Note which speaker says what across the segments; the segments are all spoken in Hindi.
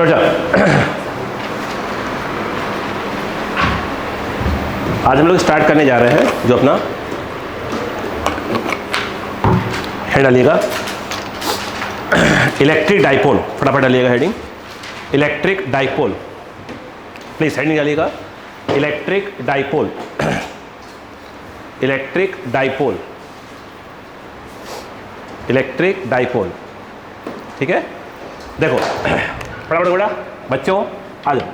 Speaker 1: चलो बेटा, आज हम लोग स्टार्ट करने जा रहे हैं जो अपना हेड डालिएगा इलेक्ट्रिक डाइपोल, फटाफट डालिएगा heading electric dipole, please heading डालिएगा electric dipole, electric dipole, electric dipole. ठीक है, देखो फटाफट बेटा बच्चों आ जाओ।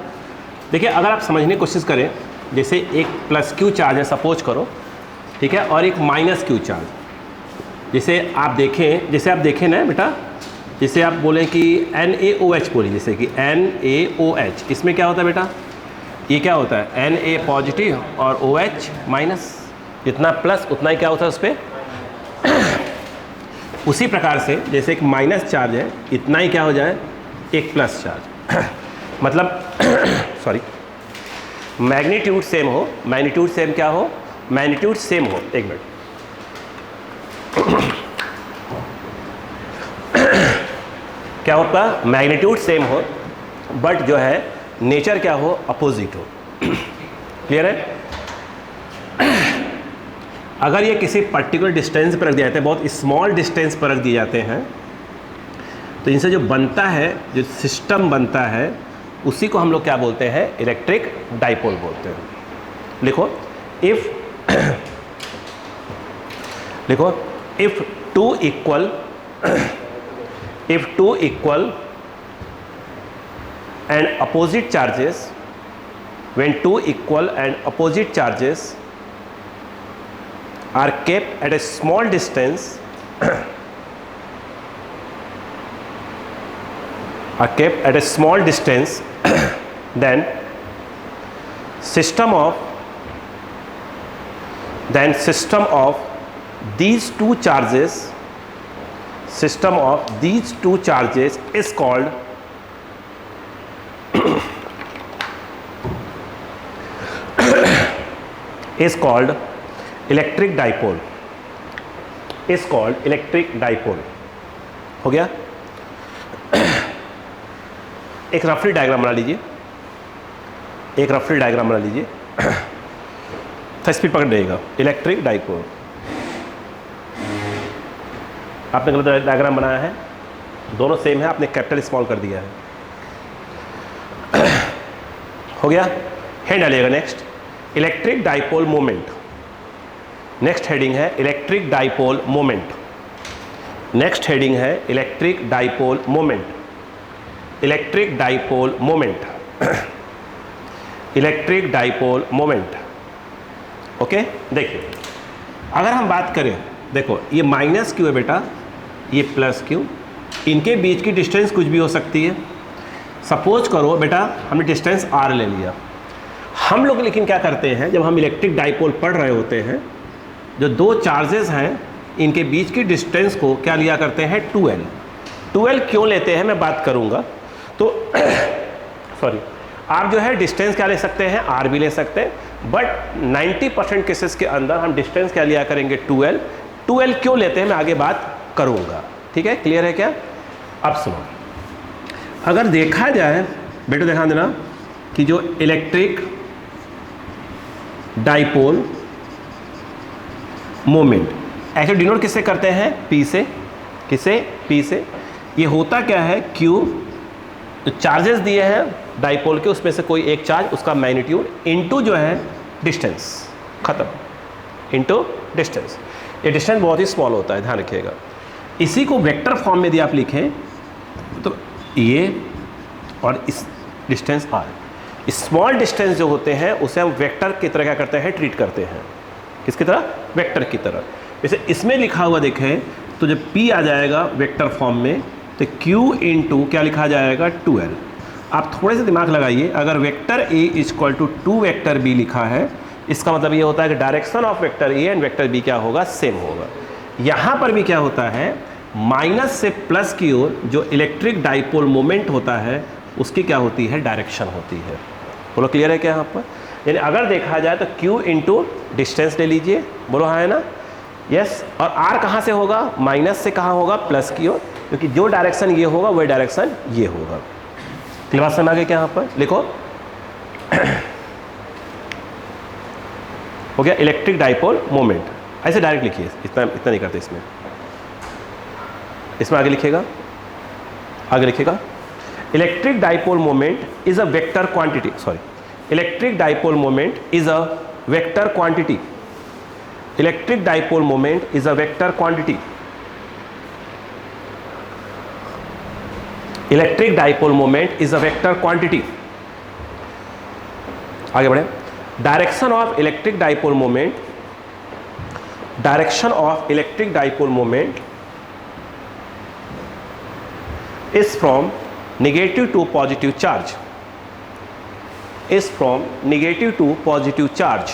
Speaker 1: देखिए अगर आप समझने की कोशिश करें, जैसे एक प्लस क्यू चार्ज है सपोज करो, ठीक है, और एक माइनस क्यू चार्ज, जैसे आप देखें ना बेटा, जैसे आप बोलें कि NaOH बोलिए, जैसे कि NaOH, इसमें क्या होता है बेटा, ये क्या होता है Na पॉजिटिव और OH माइनस, जितना प्लस उतना ही क्या होता है उस पर। उसी प्रकार से जैसे एक माइनस चार्ज है, इतना ही क्या हो जाए एक प्लस चार्ज मतलब सॉरी, मैग्नीट्यूड सेम हो, मैग्नीट्यूड सेम क्या हो, मैग्नीट्यूड सेम हो, एक मिनट क्या होता है, मैग्नीट्यूड सेम हो बट जो है नेचर क्या हो, अपोजिट हो। क्लियर है। अगर ये किसी पर्टिकुलर डिस्टेंस पर रख दिए जाते हैं, बहुत स्मॉल डिस्टेंस पर रख दिए जाते हैं, तो इनसे जो बनता है, जो सिस्टम बनता है, उसी को हम लोग क्या बोलते हैं, इलेक्ट्रिक डाइपोल बोलते हैं। लिखो if two equal and opposite charges, when two equal and opposite charges are kept at a small distance then system of these two charges is called electric dipole, is called electric dipole. हो गया। एक रफली डायग्राम बना लीजिए, एक रफली डायग्राम बना लीजिए, तो स्पीड पकड़ देगा। इलेक्ट्रिक डाइपोल, आपने गलत डायग्राम बनाया है, दोनों सेम है, आपने कैपिटल स्मॉल कर दिया है। हो गया। हेड डालिएगा next electric dipole moment, next heading है electric dipole moment, next heading है electric dipole moment, electric dipole moment, electric dipole moment. Okay, देखिए अगर हम बात करें, देखो ये माइनस क्यू है बेटा, ये प्लस क्यू, इनके बीच की डिस्टेंस कुछ भी हो सकती है। सपोज करो बेटा हमने डिस्टेंस r ले लिया। हम लोग लेकिन क्या करते हैं, जब हम इलेक्ट्रिक डाइपोल पढ़ रहे होते हैं, जो दो चार्जेस हैं इनके बीच की डिस्टेंस को क्या लिया करते हैं, 2l। 2l क्यों लेते हैं मैं बात करूंगा। तो सॉरी, आप जो है डिस्टेंस क्या ले सकते हैं, r भी ले सकते हैं, बट 90% केसेस के अंदर हम डिस्टेंस क्या लिया करेंगे, 2l। 2l क्यों लेते हैं मैं आगे बात करूंगा। ठीक है, क्लियर है क्या। अब सुनो, अगर देखा जाए बेटा, ध्यान देना कि जो electric dipole moment actually denote किससे करते हैं, P से। किसे, P से। ये होता क्या है, Q जो चार्जेस दिए हैं डाइपोल के, उसमें से कोई एक चार्ज, उसका मैग्नीट्यूड इनटू जो है डिस्टेंस, खत्म, इनटू डिस्टेंस। ये डिस्टेंस बहुत ही स्मॉल होता है, ध्यान रखिएगा। इसी को वेक्टर फॉर्म में यदि आप लिखें तो ये और इस डिस्टेंस r, स्मॉल डिस्टेंस जो होते हैं उसे हम वेक्टर की तरह क्या करते हैं, ट्रीट करते हैं। किसकी तरह, वेक्टर की तरह। जैसे इसमें लिखा हुआ देखें तो जब P आ जाएगा वेक्टर फॉर्म में, तो Q इंटू क्या लिखा जाएगा, 2l। आप थोड़े से दिमाग लगाइए, अगर vector A equal to 2 vector B लिखा है, इसका मतलब ये होता है कि direction of vector A and vector B क्या होगा, सेम होगा। यहाँ पर भी क्या होता है, माइनस से प्लस की ओर जो इलेक्ट्रिक डाइपोल मोमेंट होता है उसकी क्या होती है, डायरेक्शन होती है। बोलो क्लियर है क्या यहाँ पर। यानी अगर देखा जाए तो Q इंटू डिस्टेंस ले लीजिए, बोलो हाँ है ना, यस। और R कहाँ से होगा, माइनस से कहाँ होगा, प्लस की ओर, क्योंकि जो डायरेक्शन ये होगा वही डायरेक्शन ये होगा। क्लियर बात समझ आ गई क्या? यहाँ पर लिखो हो गया इलेक्ट्रिक डाइपोल मोमेंट। ऐसे डायरेक्ट लिखिए, इतना नहीं करते इसमें। इसमें आगे लिखिएगा, आगे लिखिएगा electric dipole moment is a vector quantity, sorry, electric dipole moment is a vector quantity, electric dipole moment is a vector quantity, electric dipole moment is a vector quantity. आगे बढ़े, direction of electric dipole moment, direction of electric dipole moment is from negative to positive charge, is from negative to positive charge,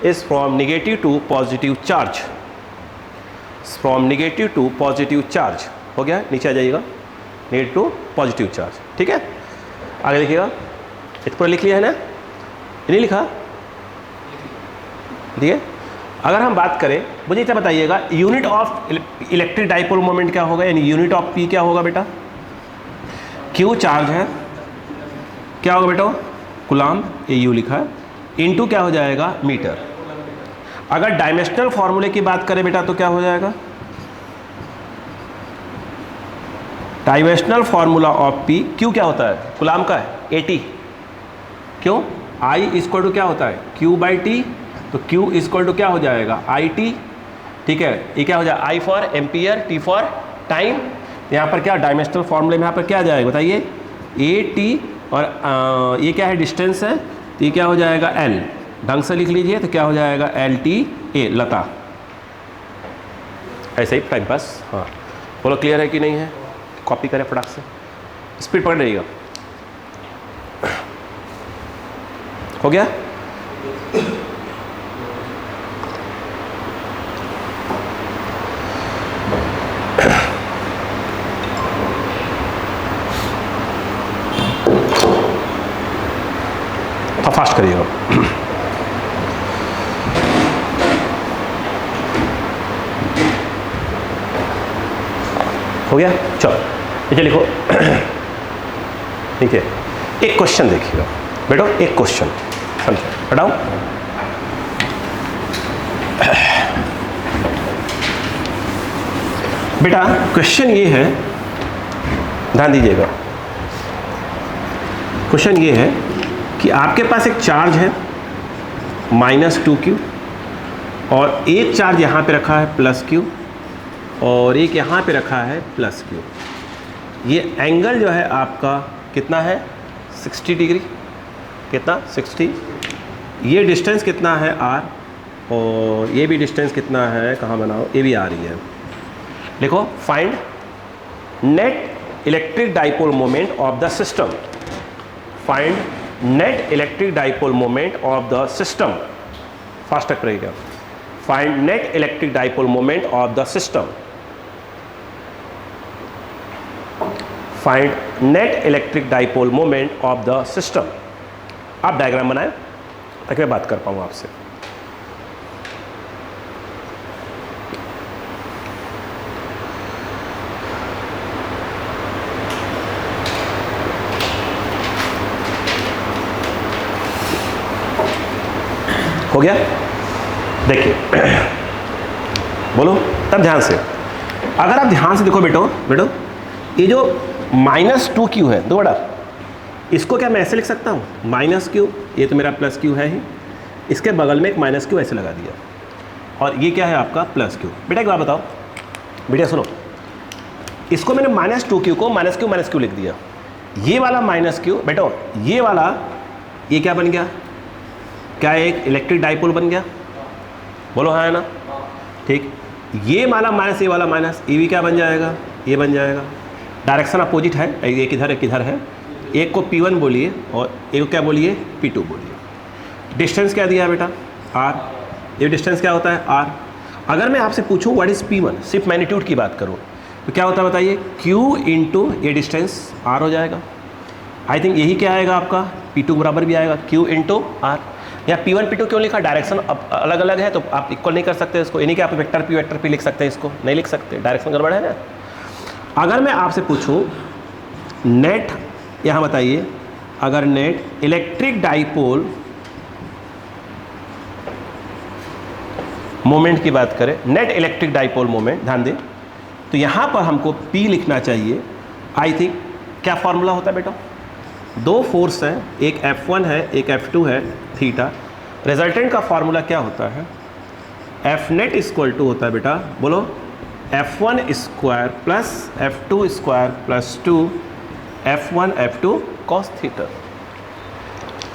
Speaker 1: is from negative to positive charge, from negative to positive charge। हो गया, नीचे आ जाइएगा, नेगेटिव टू पॉजिटिव चार्ज। ठीक है, आगे लिखिएगा, इतना लिख लिया है ना, नहीं लिखा? ठीक है, अगर हम बात करें, मुझे इतना बताइएगा unit of electric dipole moment क्या होगा, यानी यूनिट ऑफ पी क्या होगा बेटा? क्यू चार्ज है, क्या होगा बेटा? कूलम्ब, ये यू लिखा है, इनटू क्या हो जाएगा? मीटर। अगर डायमेंशनल फॉर्मूले की बात करें बेटा तो क्या हो जाएगा? Dimensional formula of P, Q क्या होता है? कूलम्ब का है 80, क्यों? आई इक्वल टू क्या होता है? क्यू बाई टी, तो Q इक्वल टू क्या हो जाएगा? I T. ठीक है, ये क्या हो जाएगा? I for ampere, T for time. यहाँ पर क्या डायमेंशनल फॉर्मूले में यहाँ पर क्या आ जाएगा बताइए? ए टी, और ये क्या है? डिस्टेंस है, तो ये क्या हो जाएगा? L। ढंग से लिख लीजिए, तो क्या हो जाएगा? LTA, लता। ऐसे ही टाइम पास। हाँ, बोलो क्लियर है कि नहीं है? कॉपी करें फटाक से, स्पीड पकड़ रहिएगा। हो गया? फास्ट करिएगा। हो गया? चलो नीचे लिखो, नीचे एक क्वेश्चन देखिएगा बेटो, एक क्वेश्चन समझो, हटाओ। बेटा क्वेश्चन ये है, ध्यान दीजिएगा, क्वेश्चन ये है कि आपके पास एक चार्ज है -2q, और एक चार्ज यहाँ पे रखा है +q, और एक यहाँ पे रखा है +q। ये एंगल जो है आपका कितना है? 60 डिग्री। कितना? 60। ये डिस्टेंस कितना है? r, और ये भी डिस्टेंस कितना है? कहाँ बनाओ, ये भी आ रही है। लिखो, find net electric dipole moment of the system, find net electric dipole moment of the system. Fast तक रहेगा, find net electric dipole moment of the system, find net electric dipole moment of the system. आप डायग्राम बनाएं ताकि मैं बात कर पाऊँ आपसे। हो गया? देखिए, बोलो तब ध्यान से। अगर आप ध्यान से देखो बेटो, ये जो -2q है, दो बड़ा, इसको क्या मैं ऐसे लिख सकता हूँ? -q, ये तो मेरा +q है ही, इसके बगल में एक -q ऐसे लगा दिया, और ये क्या है आपका? +q। बेटा एक बात बताओ, बेटा सुनो, इसको मैंने -2q को -q लिख दिया, ये वाला -q बेटो, ये वाला, ये क्या बन गया? क्या एक इलेक्ट्रिक डाइपोल बन गया? बोलो हाँ है ना? ठीक, ये वाला माइनस, ये वाला माइनस, ये भी क्या बन जाएगा? ये बन जाएगा। डायरेक्शन अपोजिट है, एक इधर है। एक को P1 बोलिए और एक को क्या बोलिए? P2 बोलिए। डिस्टेंस क्या दिया है बेटा? r। ये डिस्टेंस क्या होता है? r। अगर मैं आपसे पूछूं व्हाट इज P1, सिर्फ मैग्नीट्यूड की बात करूं, तो क्या होता है बताइए? q इंटू ये डिस्टेंस r हो जाएगा। आई थिंक यही क्या आएगा आपका? P2 बराबर भी आएगा q इंटू r। या P1 P2 क्यों लिखा? डायरेक्शन अब अलग अलग है तो आप इक्वल नहीं कर सकते इसको, यानी कि आप वेक्टर P लिख सकते हैं, इसको नहीं लिख सकते, डायरेक्शन गड़बड़ है ना। अगर मैं आपसे पूछूं नेट यहाँ बताइए, अगर नेट इलेक्ट्रिक डाइपोल मोमेंट की बात करें, नेट इलेक्ट्रिक डाइपोल मोमेंट, ध्यान दें, तो यहाँ पर हमको P लिखना चाहिए। आई थिंक क्या फॉर्मूला होता है बेटा? दो फोर्स हैं, एक F1 है एक F2 है थीटा। रिजल्टेंट का फॉर्मूला क्या होता है? F नेट इक्वल टू होता है बेटा, बोलो, F1 square plus F2 square plus 2 F1 F2 cos theta.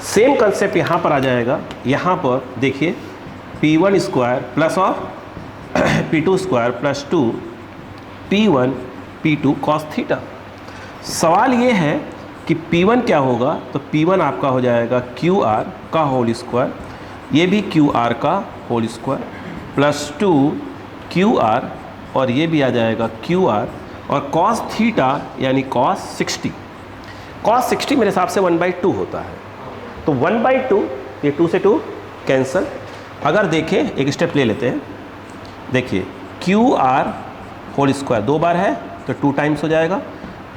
Speaker 1: Same concept यहाँ पर आ जाएगा। यहाँ पर देखिए P1 square plus of P2 square plus 2 P1 P2 cos theta. सवाल ये है कि P1 क्या होगा, तो P1 आपका हो जाएगा QR का होल स्क्वायर, ये भी QR का होल स्क्वायर प्लस 2 QR, और ये भी आ जाएगा QR, और cos थीटा यानी cos 60। cos 60 मेरे हिसाब से 1/2 होता है, तो 1/2, ये 2 से 2 कैंसल। अगर देखें, एक स्टेप ले लेते हैं, देखिए QR होल स्क्वायर 2 बार है तो 2 टाइम्स हो जाएगा।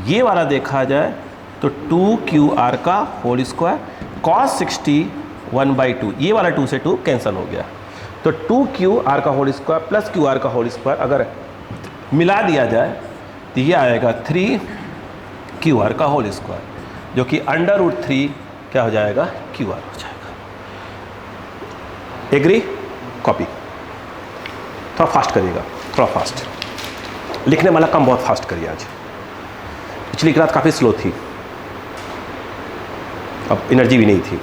Speaker 1: ये वाला देखा जाए तो 2QR का होल स्क्वायर cos 60 1/2, ये वाला 2 से 2 कैंसिल हो गया, तो 2QR का होल स्क्वायर प्लस QR का होल स्क्वायर अगर मिला दिया जाए तो ये आएगा 3QR का होल स्क्वायर, जो कि √3 क्या हो जाएगा, QR हो जाएगा। एग्री? कॉपी थोड़ा फास्ट करिएगा, थोड़ा फास्ट लिखने वाला काम बहुत फास्ट करिए। आज पिछली क्लास काफ़ी स्लो थी, अब एनर्जी भी नहीं थी,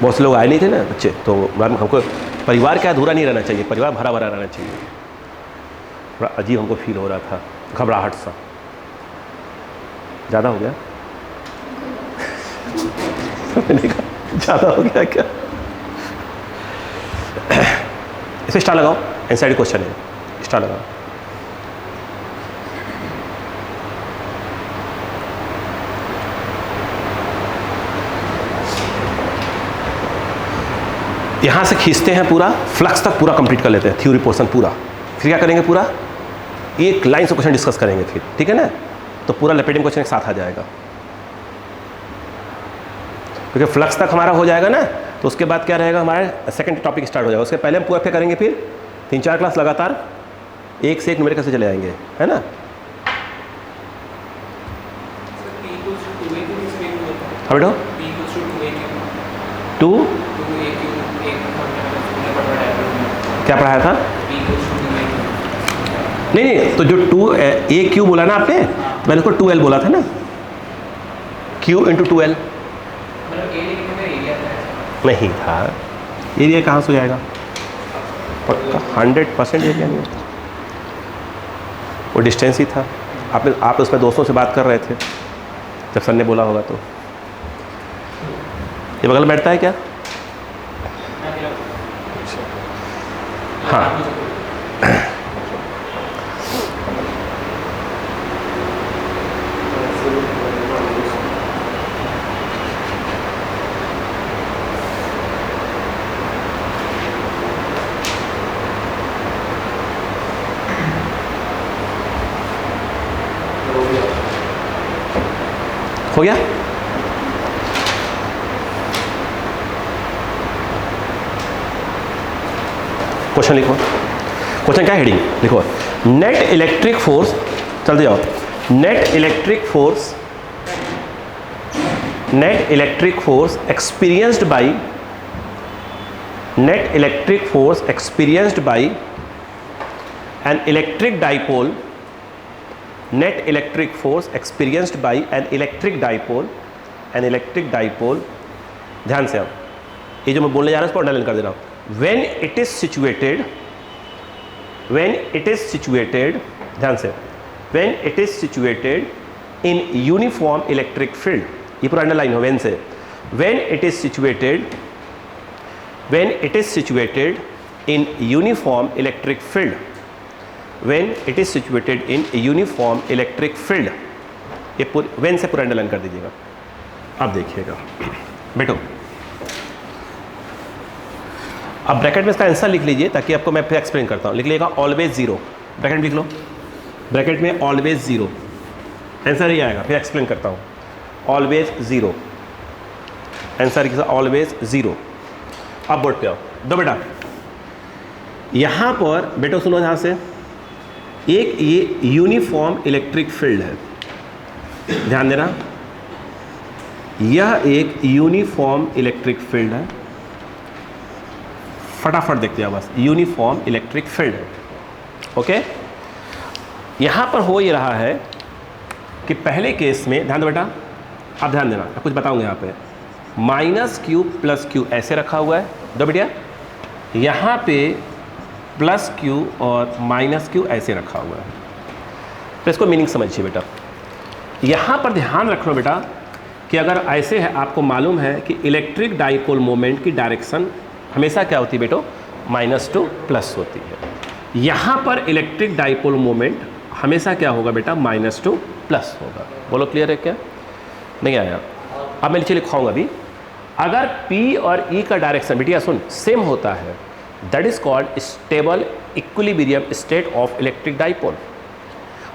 Speaker 1: बहुत से लोग आए नहीं थे ना बच्चे, तो हमको परिवार क्या अधूरा नहीं रहना चाहिए, परिवार भरा भरा रहना चाहिए। थोड़ा अजीब हमको फील हो रहा था, घबराहट सा ज़्यादा हो गया ज़्यादा हो गया क्या? इसे स्टार लगाओ, एनसीईआरटी क्वेश्चन है, स्टार लगाओ। यहाँ से खींचते हैं पूरा, फ्लक्स तक पूरा कंप्लीट कर लेते हैं, थ्योरी पोर्शन पूरा, फिर क्या करेंगे, पूरा एक लाइन से क्वेश्चन डिस्कस करेंगे फिर, ठीक है ना? तो पूरा लपेटिंग क्वेश्चन एक साथ आ जाएगा, क्योंकि फ्लक्स तक हमारा हो जाएगा ना, तो उसके बाद क्या रहेगा, हमारा सेकंड टॉपिक स्टार्ट हो जाएगा। उसके पहले हम पूरा क्या करेंगे, फिर 3-4 क्लास लगातार एक से एक न्यूमेरिकल से चले आएंगे, है ना? हाँ बेटो, 2 क्या पढ़ाया था? नहीं, तो जो 2AQ बोला ना आपने, तो मैंने उसको 2L बोला था ना, Q × 2L नहीं था। एरिया कहाँ से हो जाएगा, पक्का 100% एरिया नहीं होता, वो डिस्टेंस ही था। आप उसमें दोस्तों से बात कर रहे थे जब सर ने बोला होगा, तो ये बगल बैठता है क्या? हाँ, हो गया? क्वेश्चन लिखो, क्वेश्चन क्या हेडिंग लिखो, नेट इलेक्ट्रिक फोर्स, चलते जाओ, net electric force experienced by, net electric force experienced by an electric dipole, net electric force experienced by an electric dipole, ध्यान से, अब ये जो मैं बोलने जा रहा हूँ उसको अंडरलाइन कर दे रहा हूँ। when it is situated, ध्यान से, when it is situated in uniform electric field, ये पूरा अंडरलाइन हो, when से, when it is situated in uniform electric field, when it is situated in a uniform electric field, ये when से पूरा अंडरलाइन कर दीजिएगा। अब देखिएगा बेटो, अब ब्रैकेट में इसका आंसर लिख लीजिए ताकि आपको मैं फिर एक्सप्लेन करता हूँ। लिख लीजिएगा ऑलवेज 0, ब्रैकेट लिख लो, ब्रैकेट में ऑलवेज 0, आंसर ही आएगा। फिर एक्सप्लेन करता हूँ। ऑलवेज ज़ीरो, आंसर किसा ऑलवेज ज़ीरो। अब बोर्ड पे आओ। दो बेटा, यहाँ पर बेटा सुनो यहाँ से, एक ये यूनिफॉर्म इलेक्ट्रिक फील्ड है, ध्यान देना, यह एक यूनिफॉर्म इलेक्ट्रिक फील्ड है। फटाफट देखते हैं बस, यूनिफॉर्म इलेक्ट्रिक फील्ड है। ओके, यहाँ पर हो ये रहा है कि पहले केस में, ध्यान दो बेटा, अब ध्यान देना, कुछ बताऊंगा यहाँ पे, माइनस क्यू प्लस क्यू ऐसे रखा हुआ है, दो बेटिया, यहाँ पे प्लस क्यू और माइनस क्यू ऐसे रखा हुआ है। तो इसको मीनिंग समझिए बेटा। यहाँ पर ध्यान रखना बेटा कि अगर ऐसे है, आपको मालूम है कि इलेक्ट्रिक डाइपोल मोमेंट की डायरेक्शन हमेशा क्या होती है बेटो, माइनस टू प्लस होती है। यहाँ पर इलेक्ट्रिक डाइपोल मोमेंट हमेशा क्या होगा बेटा, माइनस टू प्लस होगा। बोलो क्लियर है क्या? नहीं आया? अब मैं नीचे लिखाऊंगा अभी। अगर P और E का डायरेक्शन बेटिया सुन सेम होता है, that is called stable equilibrium state of electric dipole.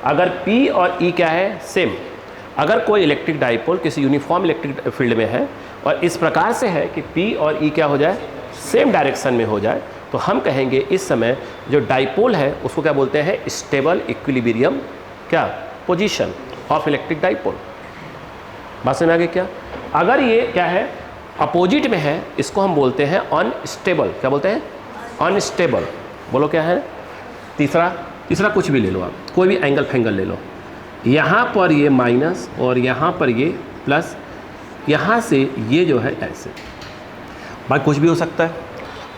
Speaker 1: अगर P और E क्या है, सेम, अगर कोई इलेक्ट्रिक डाइपोल किसी यूनिफॉर्म इलेक्ट्रिक फील्ड में है और इस प्रकार से है कि P और E क्या हो जाए, सेम डायरेक्शन में हो जाए, तो हम कहेंगे इस समय जो डाइपोल है उसको क्या बोलते हैं, स्टेबल इक्विलिब्रियम क्या पोजीशन ऑफ इलेक्ट्रिक डाइपोल। बात समझ में आ गई क्या? अगर ये क्या है, अपोजिट में है, इसको हम बोलते हैं अनस्टेबल। क्या बोलते हैं? अनस्टेबल। बोलो क्या है? तीसरा कुछ भी ले लो आप, कोई भी एंगल फैंगल ले लो। यहाँ पर ये माइनस और यहाँ पर ये प्लस, यहाँ से ये जो है ऐसे, बात कुछ भी हो सकता है।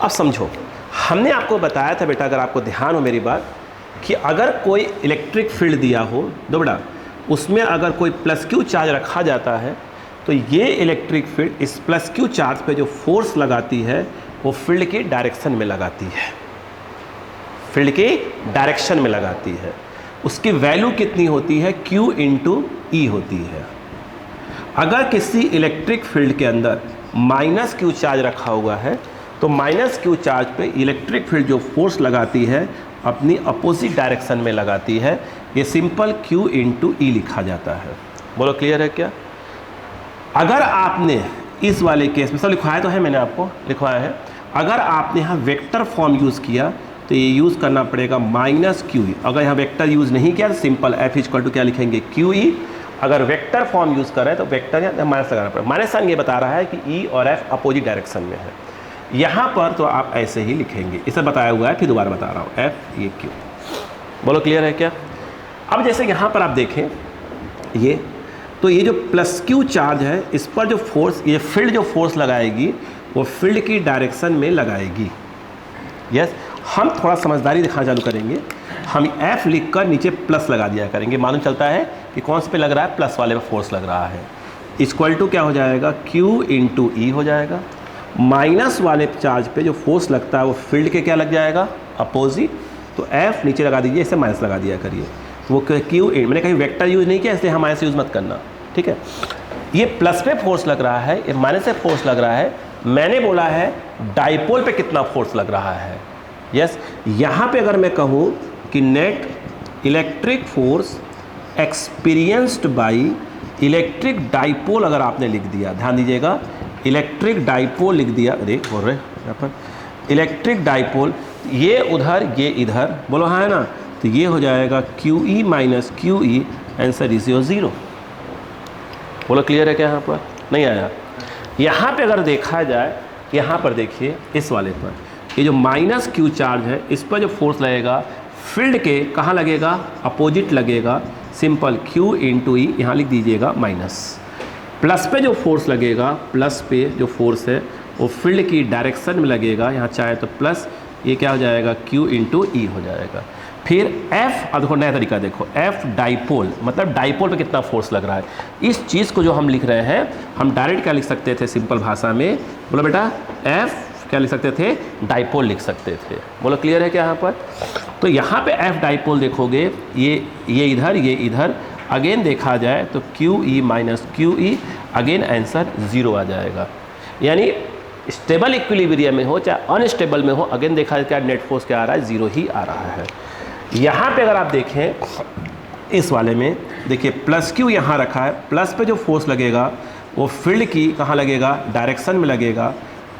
Speaker 1: अब समझो, हमने आपको बताया था बेटा, अगर आपको ध्यान हो मेरी बात, कि अगर कोई इलेक्ट्रिक फील्ड दिया हो, दो बेटा, उसमें अगर कोई प्लस क्यू चार्ज रखा जाता है तो ये इलेक्ट्रिक फील्ड इस प्लस क्यू चार्ज पे जो फोर्स लगाती है वो फील्ड के डायरेक्शन में लगाती है, फील्ड के डायरेक्शन में लगाती है। उसकी वैल्यू कितनी होती है, Q इंटू ई होती है। अगर किसी इलेक्ट्रिक फील्ड के अंदर माइनस क्यू चार्ज रखा हुआ है तो माइनस क्यू चार्ज पे इलेक्ट्रिक फील्ड जो फोर्स लगाती है अपनी अपोजिट डायरेक्शन में लगाती है। ये सिंपल Q इंटू ई लिखा जाता है। बोलो क्लियर है क्या? अगर आपने इस वाले केस में, सब लिखवाया तो है, मैंने आपको लिखवाया है, अगर आपने यहाँ वेक्टर फॉर्म यूज़ किया तो ये यूज़ करना पड़ेगा माइनस क्यू ई। अगर यहाँ वेक्टर यूज़ नहीं किया तो सिंपल एफ इक्वल टू क्या लिखेंगे, क्यू ई। अगर वेक्टर फॉर्म यूज़ कर रहे हैं तो वेक्टर या माइनस लगाना पड़ेगा। माइनस साइन ये बता रहा है कि ई और एफ अपोजिट डायरेक्शन में है। यहाँ पर तो आप ऐसे ही लिखेंगे, इसे बताया हुआ है, फिर दोबारा बता रहा हूँ, एफ ये क्यू। बोलो क्लियर है क्या? अब जैसे यहाँ पर आप देखें ये, तो ये जो प्लस क्यू चार्ज है इस पर जो फोर्स, ये फील्ड जो फोर्स लगाएगी वो फील्ड की डायरेक्शन में लगाएगी। यस, हम थोड़ा समझदारी दिखाना चालू करेंगे। हम एफ लिख कर नीचे प्लस लगा दिया करेंगे, मालूम चलता है कि कौन से पे लग रहा है, प्लस वाले पे फोर्स लग रहा है। इक्वल टू क्या हो जाएगा, क्यू इंटू ई हो जाएगा। माइनस वाले चार्ज पे जो फोर्स लगता है वो फील्ड के क्या लग जाएगा, अपोजिट। तो एफ नीचे लगा दीजिए, इसे माइनस लगा दिया करिए। वो क्यू, मैंने कहीं वेक्टर यूज़ नहीं किया इसलिए हम माइनस यूज़ मत करना, ठीक है। ये प्लस पे फोर्स लग रहा है, ये माइनस पे फोर्स लग रहा है। मैंने बोला है डाइपोल पे कितना फोर्स लग रहा है। यस, यहाँ पे अगर मैं कहूँ कि net electric force experienced by electric dipole, अगर आपने लिख दिया, ध्यान दीजिएगा, इलेक्ट्रिक डाइपोल लिख दिया, देख बोल रहे यहाँ पर इलेक्ट्रिक डाइपोल, ये उधर ये इधर, बोलो हाँ है ना, तो ये हो जाएगा Q E minus Q E, answer is your 0। बोलो क्लियर है क्या? यहाँ पर नहीं आया? यहाँ पे अगर देखा जाए, यहाँ पर देखिए इस वाले पर ये जो माइनस क्यू चार्ज है इस पर जो फोर्स लगेगा फील्ड के कहाँ लगेगा, अपोजिट लगेगा। सिंपल क्यू इंटू ई यहाँ लिख दीजिएगा माइनस। प्लस पे जो फोर्स लगेगा, प्लस पे जो फोर्स है वो फील्ड की डायरेक्शन में लगेगा, यहाँ चाहे तो प्लस, ये क्या हो जाएगा, क्यू इंटू ई हो जाएगा। फिर एफ, अब देखो नया तरीका देखो, एफ डाइपोल, मतलब डाइपोल पे कितना फोर्स लग रहा है। इस चीज़ को जो हम लिख रहे हैं, हम डायरेक्ट क्या लिख सकते थे सिंपल भाषा में, बोलो बेटा एफ क्या लिख सकते थे, डाइपोल लिख सकते थे। बोलो क्लियर है क्या यहाँ पर? तो यहाँ पे एफ डाइपोल देखोगे, ये इधर ये इधर, अगेन देखा जाए तो क्यू ई माइनस क्यू ई, अगेन आंसर 0 आ जाएगा। यानी स्टेबल इक्विलिब्रियम में हो चाहे अनस्टेबल में हो, अगेन देखा जाए क्या नेट फोर्स क्या आ रहा है, 0 ही आ रहा है। यहाँ पे अगर आप देखें इस वाले में देखिए प्लस क्यू यहाँ रखा है, प्लस पे जो फोर्स लगेगा वो फील्ड की कहाँ लगेगा, डायरेक्शन में लगेगा,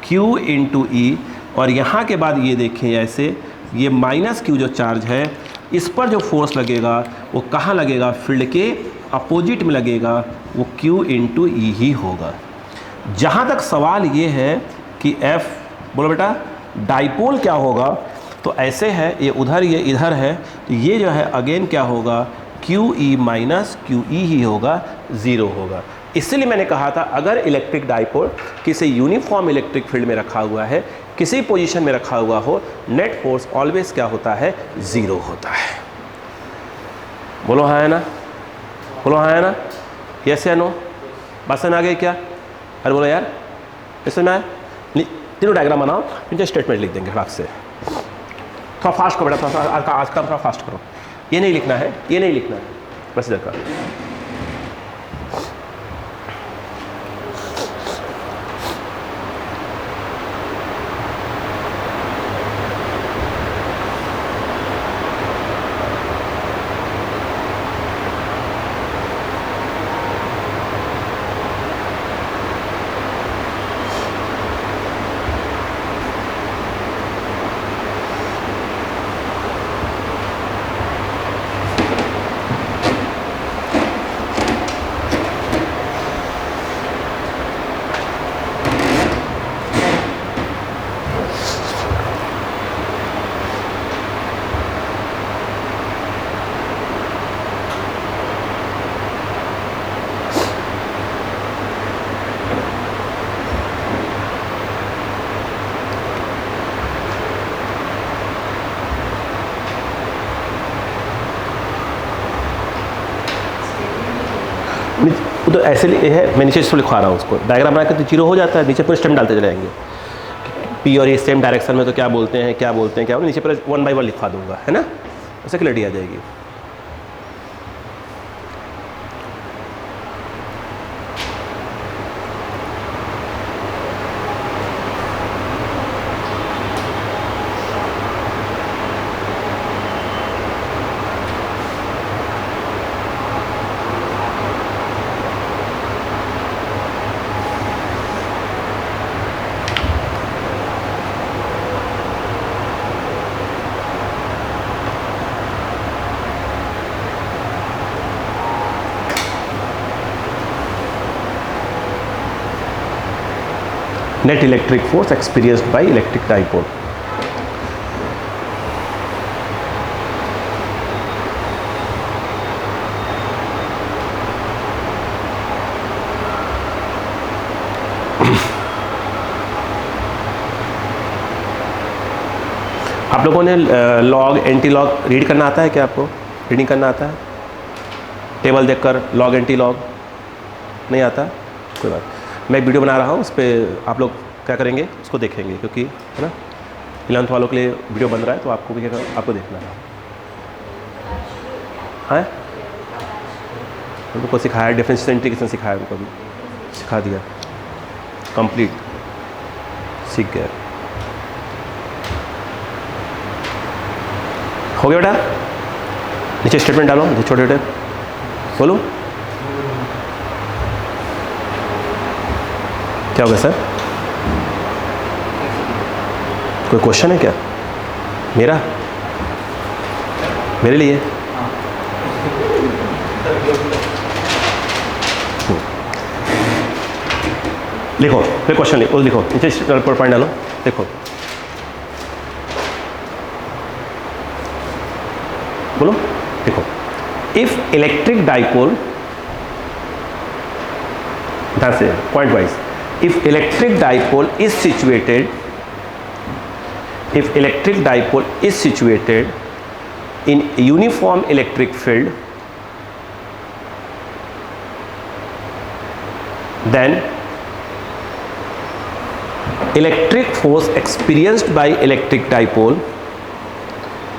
Speaker 1: Q इंटू ई, और यहाँ के बाद ये देखें ऐसे, ये माइनस क्यू जो चार्ज है इस पर जो फोर्स लगेगा वो कहाँ लगेगा, फील्ड के अपोजिट में लगेगा, वो Q इंटू ई ही होगा। जहाँ तक सवाल ये है कि F, बोलो बेटा डाइपोल क्या होगा, तो ऐसे है, ये उधर ये इधर है, तो ये जो है अगेन क्या होगा, Q E minus Q E ही होगा, ज़ीरो होगा। इसलिए मैंने कहा था अगर इलेक्ट्रिक डाइपोल किसी यूनिफॉर्म इलेक्ट्रिक फील्ड में रखा हुआ है, किसी पोजीशन में रखा हुआ हो, नेट फोर्स ऑलवेज क्या होता है, ज़ीरो होता है। बोलो हाँ है ना, बोलो हाँ है ना, यस या नो, बात समझ आ गई क्या? अरे बोलो यार, ऐसे ना तीनों डायग्राम बनाओ, नीचे स्टेटमेंट लिख देंगे फटाक से। थोड़ा फास्ट करो बेटा, थोड़ा आज का थोड़ा फास्ट करो, ये नहीं लिखना है, ये नहीं लिखना है, बस इधर का। तो ऐसे है, मैं नीचे इसको लिखवा रहा हूँ, उसको डायग्राम बना के तो जीरो हो जाता है, नीचे पूरे स्टेम डालते जाएंगे, पी और ए सेम डायरेक्शन में तो क्या बोलते हैं क्या बोलते हैं क्या, नीचे पूरे 1 बाय 1 लिखवा दूंगा, है ना, उससे क्लैरिटी आ जाएगी। Net electric force experienced by electric dipole. आप लोगों ने लॉग एंटी लॉग रीड करना आता है क्या? आपको रीडिंग करना आता है? टेबल देखकर लॉग एंटी लॉग नहीं आता? कोई बात, मैं एक वीडियो बना रहा हूँ, उस पर आप लोग क्या करेंगे उसको देखेंगे, क्योंकि है ना 11th वालों के लिए वीडियो बन रहा है, तो आपको भी आपको देखना है। उनको सिखाया, डिफरेंशियल इंटीग्रेशन सिखाया, उनको भी सिखा दिया, कंप्लीट सीख गया। हो गया बेटा? नीचे स्टेटमेंट डालो, छोटे छोटे बोलो। क्या हो गया सर? कोई क्वेश्चन है क्या मेरा, मेरे लिए? लिखो कोई क्वेश्चन लिखो, नीचे पर पॉइंट डालो, देखो बोलो, देखो इफ इलेक्ट्रिक डाइपोल, ध्यान से point wise, if electric dipole is situated, if electric dipole is situated in a uniform electric field, then electric force experienced by electric dipole,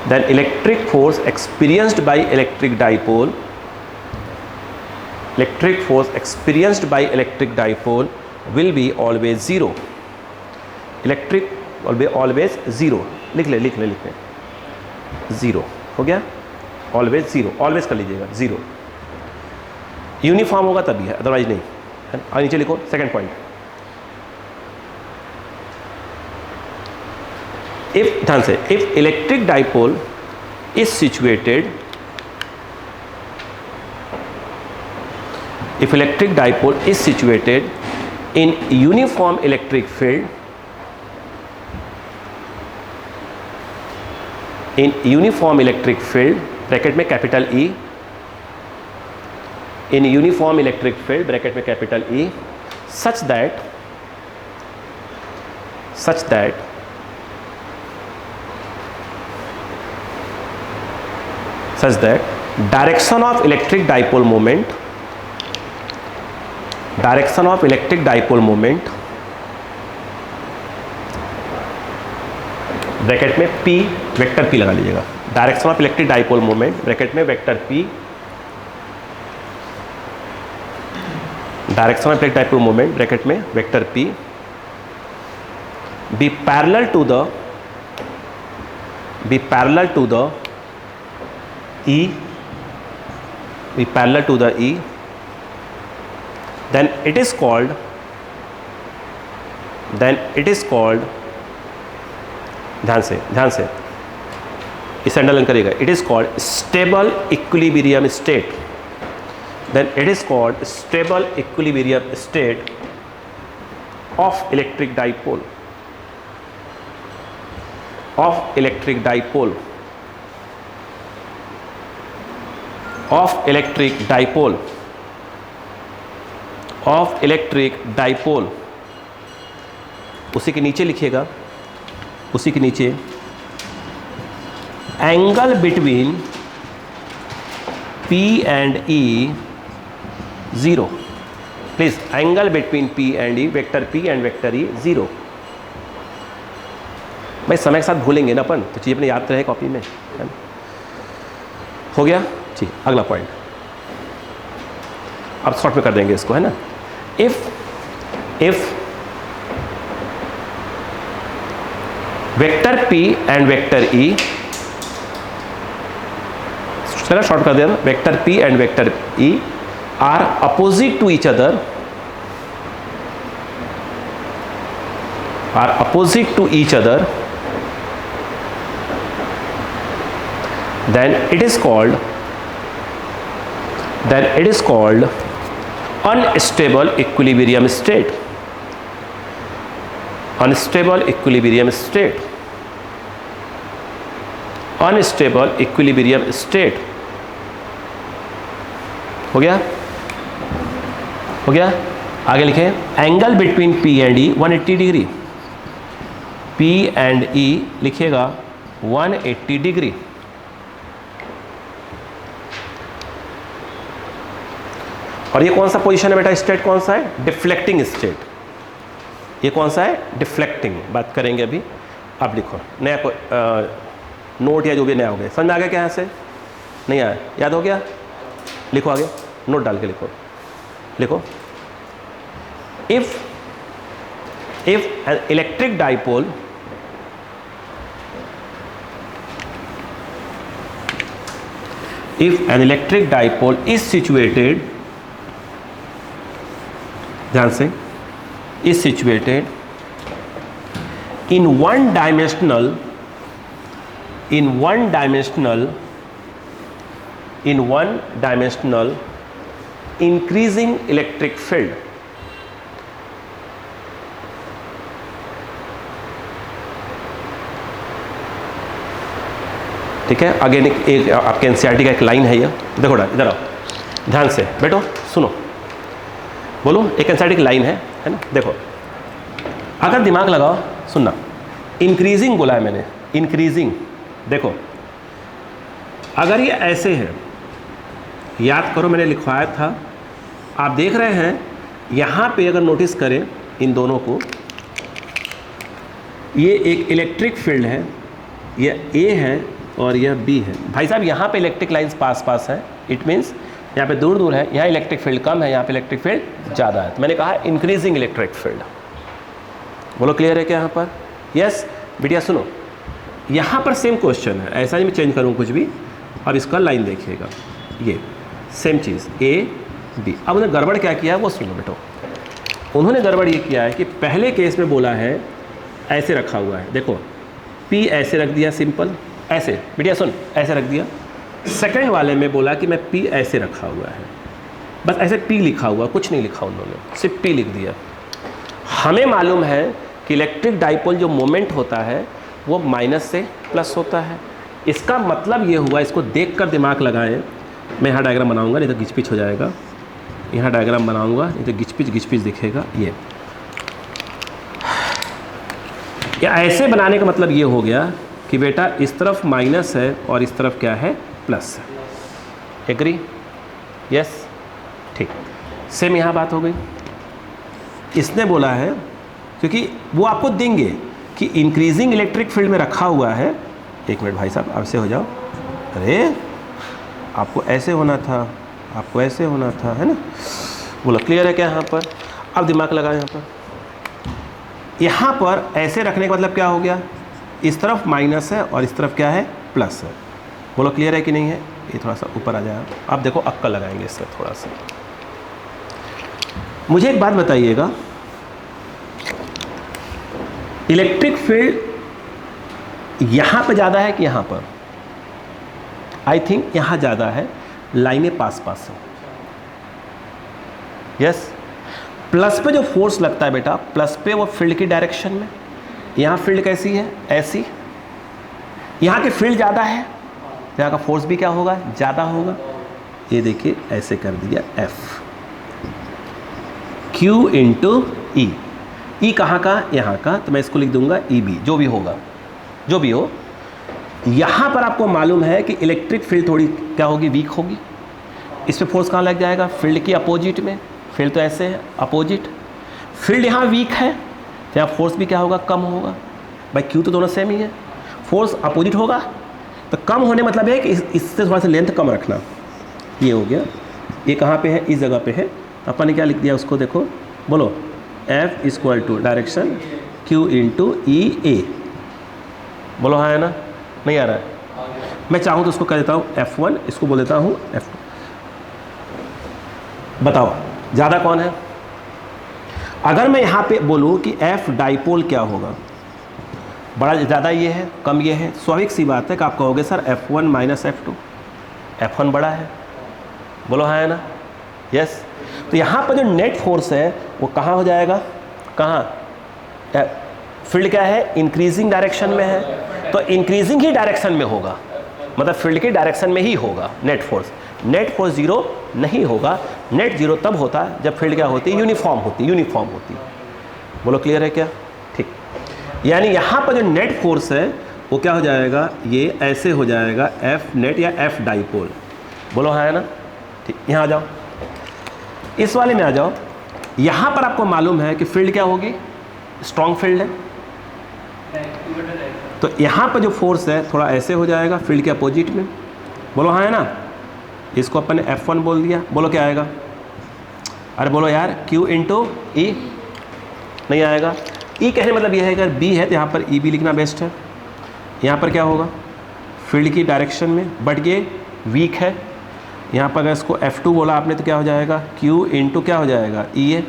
Speaker 1: then electric force experienced by electric dipole, electric force experienced by electric dipole will be always zero. Electric will be always zero. लिख ले ज़ीरो हो गया। ऑलवेज जीरो, ऑलवेज कर लीजिएगा जीरो। यूनिफॉर्म होगा तभी है, अदरवाइज नहीं है। और नीचे लिखो सेकंड पॉइंट, इफ, ध्यान से, if electric dipole is situated, if electric dipole is situated in uniform electric field, in uniform electric field bracket में capital E, in uniform electric field bracket में capital E, such that direction of electric dipole moment, direction of electric dipole moment bracket में P, वेक्टर P लगा लीजिएगा। Direction of electric dipole moment bracket में vector P, direction of electric dipole moment bracket में vector P be parallel to the E, be parallel to the E, then it is called, ध्यान से इसे अंडरलाइन करिएगा, it is called stable equilibrium state, then it is called stable equilibrium state of electric dipole, उसी के नीचे लिखिएगा, उसी के नीचे angle between P and E zero, please angle between P and E, vector P and vector E zero. भाई समय के साथ भूलेंगे ना अपन, तो चीज़ अपने याद रहे कॉपी में, है ना? हो गया जी। अगला पॉइंट अब शॉर्ट में कर देंगे इसको, है ना। If vector P and vector E, चलो शॉर्ट कर दिया, vector P and vector E are opposite to each other, then it is called unstable equilibrium state, unstable equilibrium state हो गया। आगे लिखें angle between P and E 180 degree, P and E लिखिएगा 180 डिग्री। और ये कौन सा पोजीशन है बेटा, स्टेट कौन सा है, डिफ्लेक्टिंग स्टेट। ये कौन सा है, डिफ्लेक्टिंग, बात करेंगे अभी। अब लिखो नया नोट या जो भी नया हो गया, समझ में आ गया क्या, यहाँ से नहीं आया, याद हो गया, लिखो आगे, नोट डाल के लिखो if an electric dipole is situated, ध्यान से, is situated in one dimensional increasing electric field, ठीक है। अगेन एक आपके एनसीईआरटी का एक लाइन है, ये देखो इधर आओ, ध्यान से बैठो, सुनो, बोलो, एक एनसीईआरटी की लाइन है ना, देखो, अगर दिमाग लगाओ, सुनना, इंक्रीजिंग बोला है मैंने, इंक्रीजिंग, देखो अगर ये ऐसे है, याद करो मैंने लिखवाया था, आप देख रहे हैं यहाँ पे, अगर नोटिस करें इन दोनों को, ये एक इलेक्ट्रिक फील्ड है, ये A है और यह B है। भाई साहब यहाँ पे इलेक्ट्रिक लाइंस पास है, इट मीन्स यहाँ पे दूर दूर है, यहाँ इलेक्ट्रिक फील्ड कम है, यहाँ पे इलेक्ट्रिक फील्ड ज़्यादा है। तो मैंने कहा इंक्रीजिंग इलेक्ट्रिक फील्ड, बोलो क्लियर है क्या यहाँ पर? यस बेटिया सुनो, यहाँ पर सेम क्वेश्चन है, ऐसा नहीं मैं चेंज करूँ कुछ भी, अब इसका लाइन देखिएगा, ये सेम चीज़ ए बी। अब उन्होंने गड़बड़ क्या किया वो सुनो बेटो। उन्होंने गड़बड़ ये किया है कि पहले केस में बोला है ऐसे रखा हुआ है, देखो पी ऐसे रख दिया सिंपल, ऐसे बेटिया सुन ऐसे रख दिया। सेकंड वाले में बोला कि मैं पी ऐसे रखा हुआ है, बस ऐसे पी लिखा हुआ, कुछ नहीं लिखा उन्होंने, सिर्फ पी लिख दिया। हमें मालूम है कि इलेक्ट्रिक डाइपोल जो मोमेंट होता है वो माइनस से प्लस होता है। इसका मतलब ये हुआ, इसको देखकर दिमाग लगाएं। मैं यहाँ डायग्राम बनाऊंगा नहीं तो गिचपिच हो जाएगा, यहाँ डायग्राम बनाऊंगा नहीं तो गिचपिच दिखेगा। ये ऐसे बनाने का मतलब ये हो गया कि बेटा इस तरफ माइनस है और इस तरफ क्या है प्लस है। एग्री? यस, ठीक। सेम यहाँ बात हो गई। इसने बोला है क्योंकि वो आपको देंगे कि इंक्रीजिंग इलेक्ट्रिक फील्ड में रखा हुआ है। एक मिनट भाई साहब, ऐसे हो जाओ। अरे आपको ऐसे होना था, आपको ऐसे होना था, है ना? बोलो क्लियर है क्या यहाँ पर? अब दिमाग लगाओ यहाँ पर। यहाँ पर ऐसे रखने का मतलब क्या हो गया, इस तरफ माइनस है और इस तरफ क्या है प्लस है। बोलो क्लियर है कि नहीं है? ये थोड़ा सा ऊपर आ जाए। अब देखो अक्कल लगाएंगे इससे थोड़ा सा। मुझे एक बात बताइएगा, इलेक्ट्रिक फील्ड यहाँ पे ज़्यादा है कि यहाँ पर? आई थिंक यहाँ ज़्यादा है, लाइनें पास पास हैं। यस, प्लस पे जो फोर्स लगता है बेटा, प्लस पे वो फील्ड की डायरेक्शन में। यहाँ फील्ड कैसी है? ऐसी। यहाँ की फील्ड ज़्यादा है, यहाँ का फोर्स भी क्या होगा? ज़्यादा होगा। ये देखिए ऐसे कर दिया F, Q इंटू ई। ई कहाँ का? यहाँ का, तो मैं इसको लिख दूंगा EB, जो भी होगा, जो भी हो। यहाँ पर आपको मालूम है कि इलेक्ट्रिक फील्ड थोड़ी क्या होगी? वीक होगी। इस पर फोर्स कहाँ लग जाएगा? फील्ड की अपोजिट में। फील्ड तो ऐसे है, अपोजिट। फील्ड यहाँ वीक है तो यहाँ फोर्स भी क्या होगा? कम होगा। भाई Q तो दोनों सेम ही है, फोर्स अपोजिट होगा तो कम होने मतलब है कि इससे थोड़ा सा लेंथ कम रखना। ये हो गया। ये कहाँ पे है? इस जगह पे है। अपन ने क्या लिख दिया उसको? देखो बोलो, F equal to direction Q into E A. बोलो हाँ है ना? नहीं आ रहा है? मैं चाहूँ तो उसको कह देता हूँ F1, इसको बोल देता हूँ F2। बताओ ज़्यादा कौन है? अगर मैं यहाँ पे बोलूँ कि F डाइपोल क्या होगा? बड़ा ज़्यादा ये है, कम ये है, स्वाभाविक सी बात है कि आप कहोगे sir F1 minus F2, F1 बड़ा है। बोलो हाँ है ना? यस। तो यहाँ पर जो नेट फोर्स है वो कहाँ हो जाएगा? कहाँ? फील्ड क्या है? इंक्रीजिंग डायरेक्शन में है, तो इंक्रीजिंग ही डायरेक्शन में होगा, मतलब फील्ड की डायरेक्शन में ही होगा net force. Net force zero नहीं होगा। नेट जीरो तब होता है जब फील्ड क्या होती है? यूनिफॉर्म होती है। बोलो क्लियर है क्या? ठीक। यानी यहाँ पर जो नेट फोर्स है वो क्या हो जाएगा? ये ऐसे हो जाएगा F नेट या F डाइपोल। बोलो हाँ है ना? ठीक। यहाँ आ जाओ, इस वाले में आ जाओ। यहाँ पर आपको मालूम है कि फील्ड क्या होगी? स्ट्रॉन्ग फील्ड है, तो यहाँ पर जो फोर्स है थोड़ा ऐसे हो जाएगा फील्ड के अपोजिट में। बोलो हाँ है ना? इसको अपन ने F1 बोल दिया। बोलो क्या आएगा? अरे बोलो यार, Q इंटू ई। नहीं आएगा। ई कहने मतलब यह है अगर B है तो यहाँ पर EB लिखना बेस्ट है। यहाँ पर क्या होगा? फील्ड की डायरेक्शन में, बट ये वीक है। यहाँ पर अगर इसको F2 बोला आपने तो क्या हो जाएगा? Q इंटू क्या हो जाएगा? EA।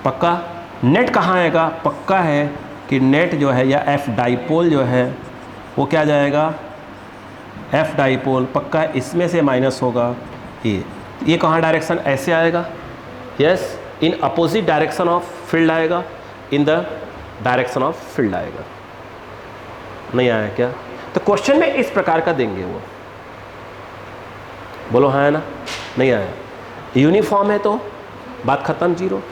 Speaker 1: पक्का? नेट कहाँ आएगा? पक्का है कि नेट जो है या F डाइपोल जो है वो क्या जाएगा? F डाइपोल पक्का है, इसमें से माइनस होगा ये कहाँ डायरेक्शन? ऐसे आएगा। Yes, in opposite direction of field आएगा, in the direction of field आएगा। नहीं आया क्या? तो क्वेश्चन में इस प्रकार का देंगे वो। बोलो हाँ है ना? नहीं आया। यूनिफॉर्म है तो बात खत्म, जीरो।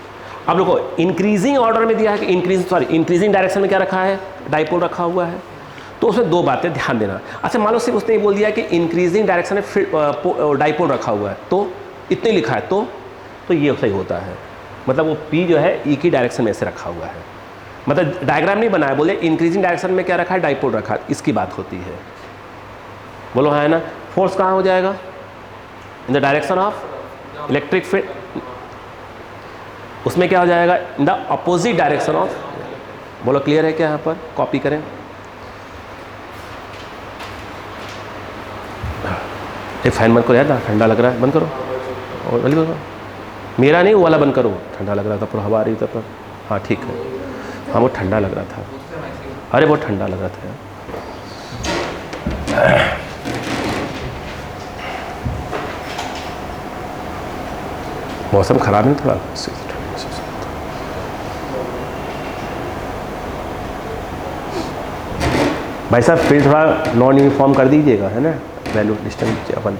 Speaker 1: अब देखो इंक्रीजिंग ऑर्डर में दिया है कि इंक्रीजिंग डायरेक्शन में क्या रखा है? डाइपोल रखा हुआ है। तो उसमें दो बातें ध्यान देना। अच्छा मान लो सिर्फ उसने ये बोल दिया कि इंक्रीजिंग डायरेक्शन में डाइपोल रखा हुआ है, तो इतने लिखा है तो ये सही होता है। मतलब वो P जो है E की डायरेक्शन में ऐसे रखा हुआ है, मतलब डायग्राम नहीं बनाया, बोले इंक्रीजिंग डायरेक्शन में क्या रखा है? डाइपोल रखा है, इसकी बात होती है। बोलो हाँ है ना? फोर्स कहाँ हो जाएगा? इन the direction of electric field, उसमें क्या हो जाएगा? In the opposite direction of. बोलो क्लियर है क्या? यहाँ पर कॉपी करें। ये फैन बंद करो यार, ठंडा लग रहा है, बंद करो। और वाली बंद करो, मेरा नहीं, वो वाला बंद करो, ठंडा लग रहा था, पूरा हवा आ रही था पर। हाँ ठीक है, हाँ वो ठंडा लग रहा था, अरे बहुत ठंडा लग रहा था यार। मौसम खराब है थोड़ा, भाई साहब फिर थोड़ा नॉन यूनिफॉर्म कर दीजिएगा, है ना, वैल्यू डिस्टेंस अपन।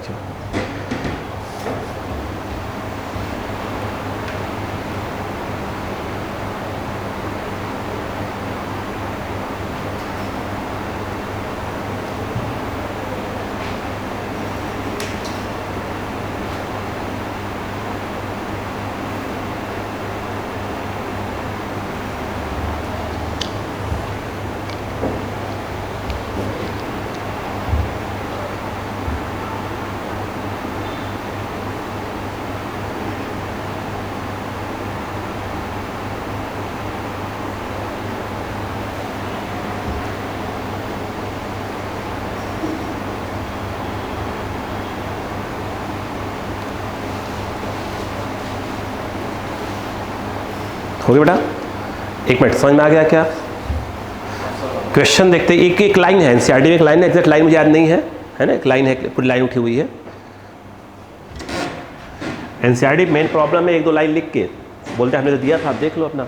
Speaker 1: हो गया बेटा, एक मिनट, समझ में आ गया क्या? क्वेश्चन देखते, एक एक लाइन है एनसीईआरटी में, एक लाइन है, एग्जैक्ट लाइन मुझे याद नहीं है ना, एक लाइन है, पूरी लाइन उठी हुई है। एनसीईआरटी मेन प्रॉब्लम है, एक दो लाइन लिख के बोलते हमने तो दिया था, आप देख लो अपना।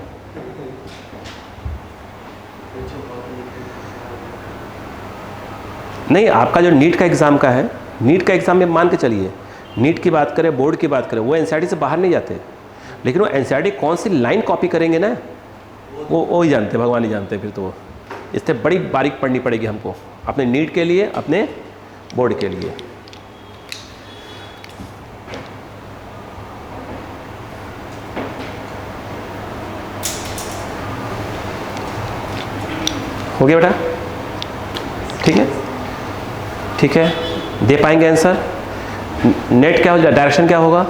Speaker 1: नहीं, आपका जो नीट का एग्जाम का है, नीट का एग्जाम में मान के चलिए, नीट की बात करें, बोर्ड की बात करें, वो एनसीईआरटी से बाहर नहीं जाते, लेकिन वो एनसीईआरटी कौन सी लाइन कॉपी करेंगे ना, वो ही जानते, भगवान ही जानते। फिर तो वो इससे बड़ी बारीक पढ़नी पड़ेगी हमको, अपने नीट के लिए, अपने बोर्ड के लिए। हो गया बेटा, ठीक है, ठीक है, दे पाएंगे आंसर। नेट क्या हो जाए, डायरेक्शन क्या होगा,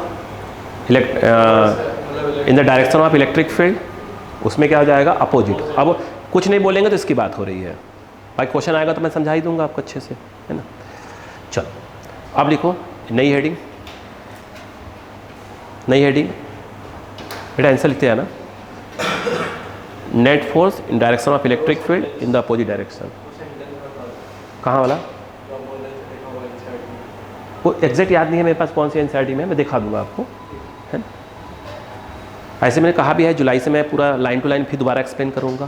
Speaker 1: इन the direction of electric field, उसमें क्या हो जाएगा, अपोजिट। अब कुछ नहीं बोलेंगे तो इसकी बात हो रही है भाई, क्वेश्चन आएगा तो मैं समझा ही दूंगा आपको अच्छे से, है ना। चलो अब लिखो नई हेडिंग, नई हेडिंग बेटा, आंसर लिखते हैं ना, net force in direction of electric field in the opposite direction. कहाँ वाला, वो एग्जैक्ट याद नहीं है मेरे पास कौन सी एनसीईआरटी में, मैं दिखा दूंगा आपको, है ना। ऐसे मैंने कहा भी है, जुलाई से मैं पूरा लाइन टू लाइन फिर दोबारा एक्सप्लेन करूँगा,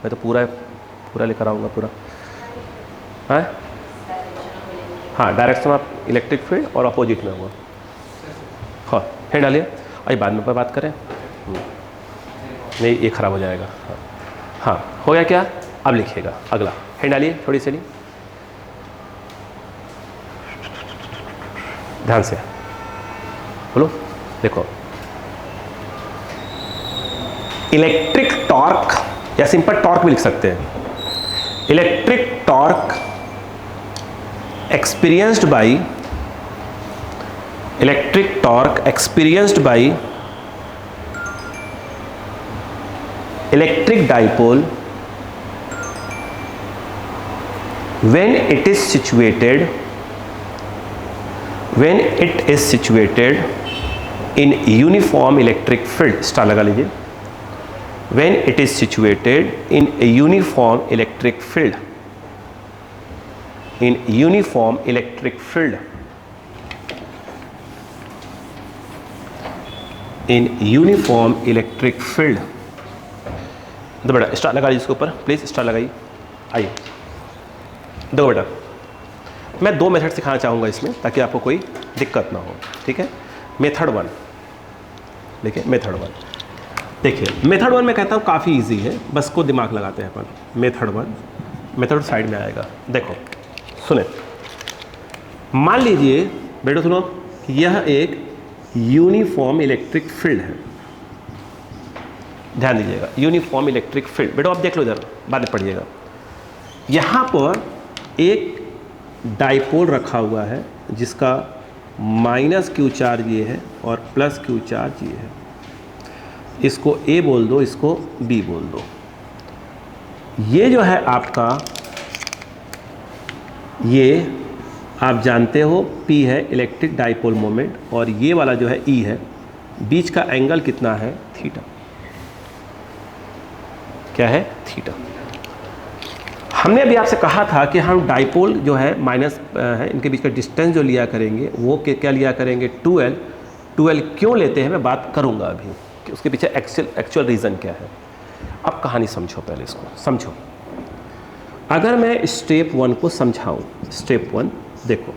Speaker 1: मैं तो पूरा लेकर आऊँगा पूरा। हाँ, डायरेक्शन ऑफ इलेक्ट्रिक फील्ड और अपोजिट में हुआ। हाँ फिर डालिए, अभी बाद में बात करें, नहीं ये खराब हो जाएगा। हाँ हो गया क्या, अब लिखिएगा अगला, हेड डालिए थोड़ी सी, ध्यान से बोलो। देखो, इलेक्ट्रिक टॉर्क, या सिंपल टॉर्क भी लिख सकते हैं, electric torque experienced bye, electric torque experienced bye electric dipole when it is situated in uniform electric field, star लगा लीजिए, when it is situated in a uniform electric field, in uniform electric field, in uniform electric field। दो बेटा स्टार लगा लीजिए इसके ऊपर, प्लीज़ स्टार लगाइए। आइए दो बेटा, मैं दो मेथड सिखाना चाहूँगा इसमें ताकि आपको कोई दिक्कत ना हो, ठीक है। मेथड वन, देखिए मेथड वन, देखिए मेथड वन मैं कहता हूँ काफ़ी इजी है, बस को दिमाग लगाते हैं अपन। मेथड वन, मेथड साइड में आएगा। देखो सुने, मान लीजिए बेटो सुनो, यह एक यूनिफॉर्म इलेक्ट्रिक फील्ड है, ध्यान दीजिएगा, यूनिफॉर्म इलेक्ट्रिक फील्ड। बेटो आप देख लो जरा, बाद में पढ़िएगा। यहाँ पर एक डाइपोल रखा हुआ है जिसका माइनस क्यू चार्ज ये है और प्लस क्यू चार्ज ये है, इसको ए बोल दो, इसको बी बोल दो। ये जो है आपका, ये आप जानते हो P है इलेक्ट्रिक डाइपोल मोमेंट, और ये वाला जो है E है, बीच का एंगल कितना है? थीटा। क्या है? थीटा। हमने अभी आपसे कहा था कि हम डाइपोल जो है माइनस है, इनके बीच का डिस्टेंस जो लिया करेंगे वो क्या लिया करेंगे? 2L। 2L क्यों लेते हैं मैं बात करूंगा अभी कि उसके पीछे एक्चुअल रीज़न क्या है। अब कहानी समझो, पहले इसको समझो। अगर मैं स्टेप 1 को समझाऊं, स्टेप 1 देखो,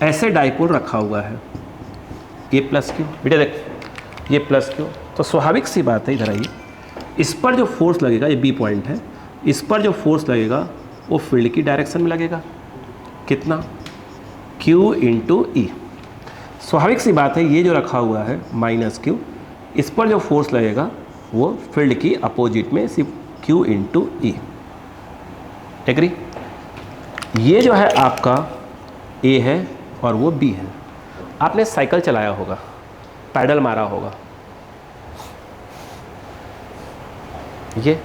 Speaker 1: ऐसे डाइपोल रखा हुआ है, ये प्लस क्यू, बेटा देखो ये प्लस क्यू, तो स्वाभाविक सी बात है, इधर आइए, इस पर जो फोर्स लगेगा, ये बी पॉइंट है, इस पर जो फोर्स लगेगा वो फील्ड की डायरेक्शन में लगेगा। कितना? Q इंटू ई। स्वाभाविक सी बात है, ये जो रखा हुआ है माइनस क्यू, इस पर जो फोर्स लगेगा वो फील्ड की अपोजिट में, सिर्फ Q इंटू ई। एग्री? ये जो है आपका A है और वो B है। आपने साइकिल चलाया होगा, पैडल मारा होगा, ये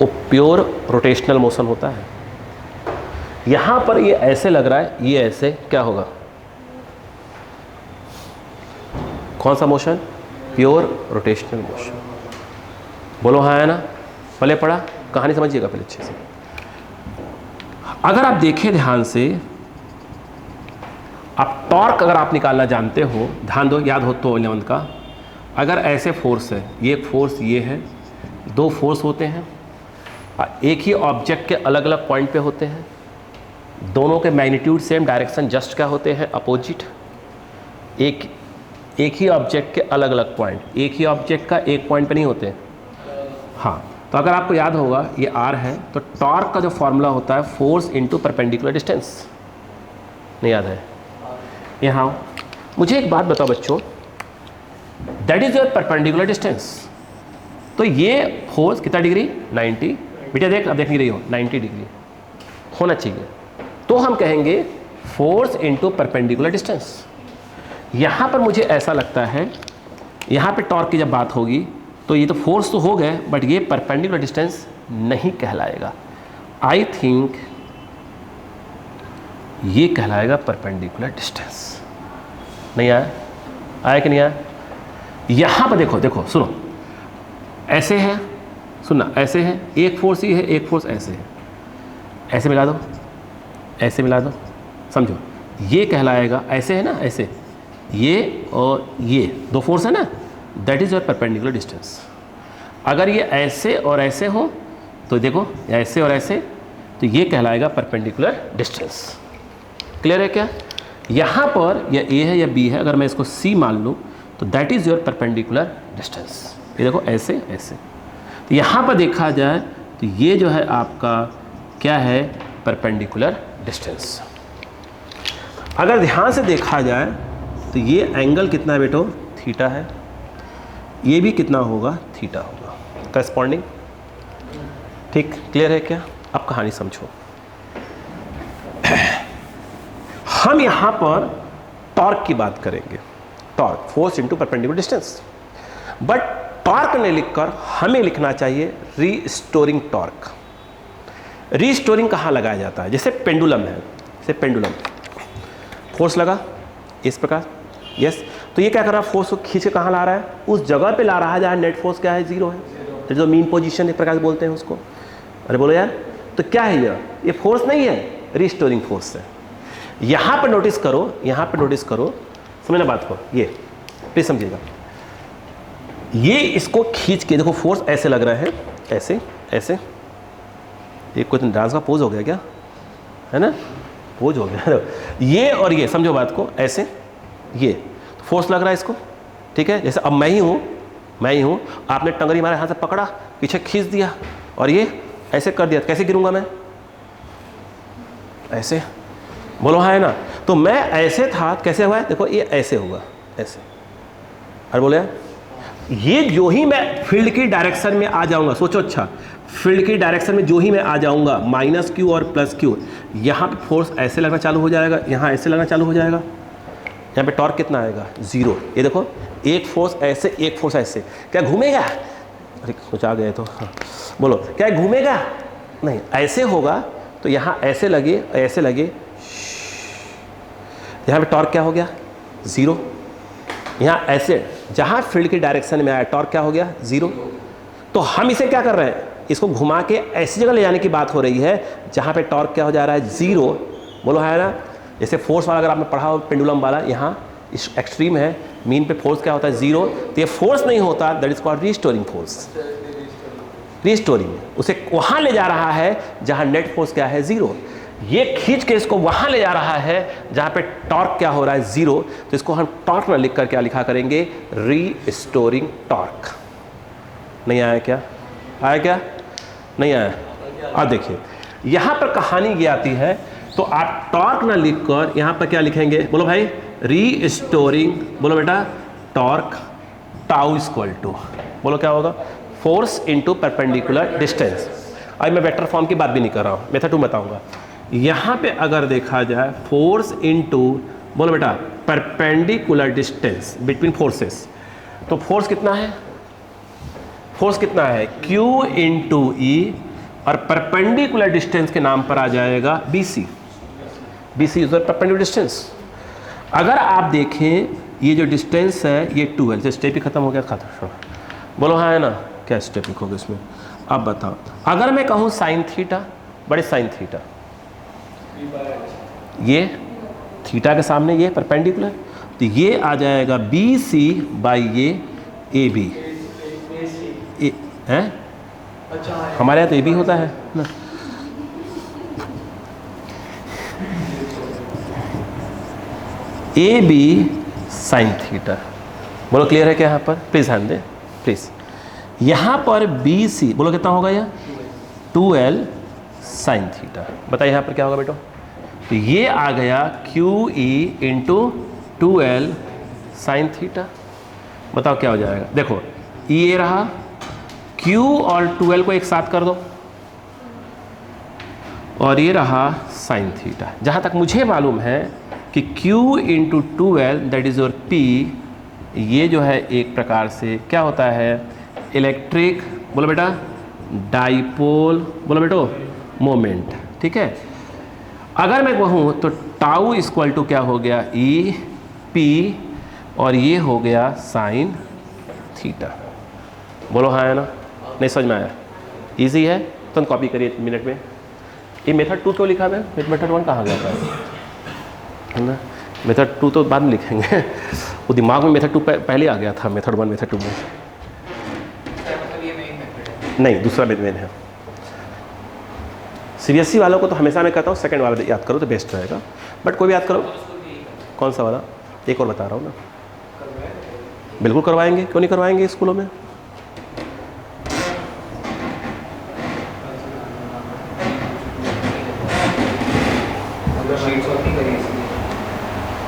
Speaker 1: वो प्योर रोटेशनल मोशन होता है। यहाँ पर ये ऐसे लग रहा है, ये ऐसे, क्या होगा? कौन सा मोशन? Pure rotational motion. बोलो हाँ है ना? पहले पढ़ा, कहानी समझिएगा पहले अच्छे से। अगर आप देखें ध्यान से, आप टॉर्क अगर आप निकालना जानते हो, ध्यान दो, याद हो तो 11 का, अगर ऐसे फोर्स है, ये फोर्स ये है, दो फोर्स होते हैं, एक ही ऑब्जेक्ट के अलग अलग पॉइंट पे होते हैं, दोनों के मैग्नीट्यूड सेम, डायरेक्शन जस्ट क्या होते हैं? अपोजिट। एक ही ऑब्जेक्ट के अलग अलग पॉइंट, एक ही ऑब्जेक्ट का एक पॉइंट पे नहीं होते। हाँ, तो अगर आपको याद होगा ये R है, तो टॉर्क का जो फॉर्मूला होता है फोर्स इनटू परपेंडिकुलर डिस्टेंस। नहीं याद है? यहाँ मुझे एक बात बताओ बच्चों, that is your perpendicular distance. तो ये फोर्स कितना डिग्री? 90। बेटा देख, अब देख नहीं रही हो, 90 डिग्री होना चाहिए। तो हम कहेंगे फोर्स इनटू परपेंडिकुलर डिस्टेंस। यहाँ पर मुझे ऐसा लगता है, यहाँ पे टॉर्क की जब बात होगी तो ये तो फोर्स तो हो गए, बट ये परपेंडिकुलर डिस्टेंस नहीं कहलाएगा। आई थिंक ये कहलाएगा परपेंडिकुलर डिस्टेंस। नहीं आया? आया कि नहीं आया? यहाँ पर देखो, देखो सुनो, ऐसे है, सुनना, ऐसे है, एक फोर्स ये है, एक फोर्स ऐसे है, ऐसे मिला दो, ऐसे मिला दो, समझो, ये कहलाएगा, ऐसे है ना, ऐसे, ये और ये दो फोर्स है ना, that is your perpendicular distance. अगर ये ऐसे और ऐसे हो तो देखो, ऐसे और ऐसे, तो ये कहलाएगा परपेंडिकुलर डिस्टेंस। क्लियर है क्या? यहाँ पर या A है या B है, अगर मैं इसको C मान लूँ तो that is your perpendicular distance. ये देखो ऐसे ऐसे, तो यहाँ पर देखा जाए तो ये जो है आपका क्या है? Perpendicular distance. अगर ध्यान से देखा जाए तो ये एंगल कितना है बेटो? थीटा है। ये भी कितना होगा? थीटा होगा, करस्पॉन्डिंग। ठीक, क्लियर है क्या? अब कहानी समझो। हम यहाँ पर टॉर्क की बात करेंगे, torque, force into perpendicular distance. But torque ने लिखकर हमें लिखना चाहिए रीस्टोरिंग टॉर्क। रीस्टोरिंग कहाँ लगाया जाता है? जैसे पेंडुलम है, जैसे पेंडुलम, फोर्स लगा इस प्रकार, यस, तो ये क्या कर रहा है? फोर्स को खींच के कहाँ ला रहा है? उस जगह पे ला रहा है जहाँ नेट फोर्स क्या है? जीरो है, जो मीन पोजीशन एक प्रकार से बोलते हैं उसको। अरे बोलो यार, तो क्या है ये फोर्स नहीं है, रीस्टोरिंग फोर्स है। यहाँ पर नोटिस करो, यहाँ पर नोटिस करो, समझना बात को, ये प्लीज समझिएगा। ये इसको खींच के देखो, फोर्स ऐसे लग रहा है, ऐसे ऐसे, ये कोई डांस का पोज हो गया क्या? है ना, पोज हो गया। ये और ये समझो बात को, ऐसे ये फोर्स लग रहा है इसको, ठीक है। जैसे अब मैं ही हूँ, आपने टंगरी मारा, हाथ से पकड़ा, पीछे खींच दिया और ये ऐसे कर दिया, कैसे गिरूंगा मैं? ऐसे, बोलो हाँ है ना। तो मैं ऐसे था, कैसे हुआ है? देखो ये ऐसे होगा, ऐसे। अरे बोले यार, ये जो ही मैं फील्ड की डायरेक्शन में आ जाऊंगा, सोचो अच्छा, फील्ड की डायरेक्शन में जो ही मैं आ जाऊंगा, माइनस क्यू और प्लस क्यू, यहाँ पे फोर्स ऐसे लगना चालू हो जाएगा, यहाँ ऐसे लगना चालू हो जाएगा। यहाँ पे टॉर्क कितना आएगा? जीरो। ये देखो, एक फोर्स ऐसे, एक फोर्स ऐसे, क्या घूमेगा? अरे कुछ आ गए तो हाँ। बोलो, क्या घूमेगा? नहीं, ऐसे होगा तो यहाँ ऐसे लगे, ऐसे लगे, यहाँ पे टॉर्क क्या हो गया, 0। यहाँ ऐसे जहाँ फील्ड की डायरेक्शन में आया टॉर्क क्या हो गया, 0। तो हम इसे क्या कर रहे हैं, इसको घुमा के ऐसी जगह ले जाने की बात हो रही है जहाँ पे टॉर्क क्या हो जा रहा है, 0। बोलो है ना। जैसे फोर्स वाला अगर आपने पढ़ा हो पेंडुलम वाला, यहाँ इस एक्सट्रीम है, मीन पे फोर्स क्या होता है, 0। तो ये फोर्स नहीं होता, that is called restoring force. Restoring उसे वहाँ ले जा रहा है जहाँ नेट फोर्स क्या है, 0। ये खींच के इसको वहाँ ले जा रहा है जहाँ पे टॉर्क क्या हो रहा है, 0। तो इसको हम टॉर्क ना लिख कर क्या लिखा करेंगे, रीस्टोरिंग टॉर्क। नहीं आया क्या, आया क्या, नहीं आया। अब देखिए यहाँ पर कहानी ये आती है, तो आप टॉर्क ना लिखकर यहाँ पर क्या लिखेंगे, बोलो भाई, रीस्टोरिंग, बोलो बेटा, टॉर्क टाउ इक्वल टू, बोलो क्या होगा, फोर्स इनटू परपेंडिकुलर डिस्टेंस। अब मैं वेक्टर फॉर्म की बात भी नहीं कर रहा हूँ, मेथड 2 बताऊंगा। यहाँ पे अगर देखा जाए फोर्स इनटू, बोलो बेटा, परपेंडिकुलर डिस्टेंस बिटवीन फोर्सेस, तो फोर्स कितना है, फोर्स कितना है, Q इंटू ई, और परपेंडिकुलर डिस्टेंस के नाम पर आ जाएगा BC। BC is perpendicular distance. अगर आप देखें ये जो डिस्टेंस है ये 2 है, स्टेप ही खत्म हो गया, खत्म। बोलो हाँ है ना, क्या स्टेप लिखोगे इसमें, अब बताओ। अगर मैं कहूँ साइन थीटा, बड़े साइन थीटा, ये थीटा के सामने ये परपेंडिकुलर, तो ये आ जाएगा BC बाई ये AB है। अच्छा, हमारे यहाँ तो AB होता है ना। AB साइन थीटा, बोलो क्लियर है क्या, यहाँ पर प्लीज ध्यान दें प्लीज। यहाँ पर BC बोलो कितना होगा, यह 2L साइन थीटा। बताइए यहाँ पर क्या होगा बेटो, तो ये आ गया QE into 2L sine theta. बताओ क्या हो जाएगा, देखो ये रहा, Q और 2L को एक साथ कर दो, और ये रहा साइन थीटा। जहाँ तक मुझे मालूम है कि Q into 2L that is your P, ये जो है एक प्रकार से क्या होता है, इलेक्ट्रिक, बोलो बेटा, डाइपोल, बोलो बेटो, मोमेंट। ठीक है, अगर मैं कहूँ तो टाउ इक्वल टू क्या हो गया, E P, और ये हो गया साइन थीटा। बोलो हाँ है ना, नहीं समझ में आया, इजी है, तो कॉपी करिए मिनट में। ये मेथड 2 क्यों लिखा है, मेथड 1 कहाँ गया था, है ना। मेथड 2 तो बाद में लिखेंगे, वो दिमाग में मेथड 2 पहले आ गया था, मेथड 1 मेथड 2 में नहीं, दूसरा मेन है। सीबीएसई वालों को तो हमेशा मैं कहता हूँ सेकंड वाला याद करो तो बेस्ट रहेगा, बट कोई भी याद करो। कौन सा वाला, एक और बता रहा हूँ ना, बिल्कुल करवाएंगे, क्यों नहीं करवाएंगे स्कूलों में।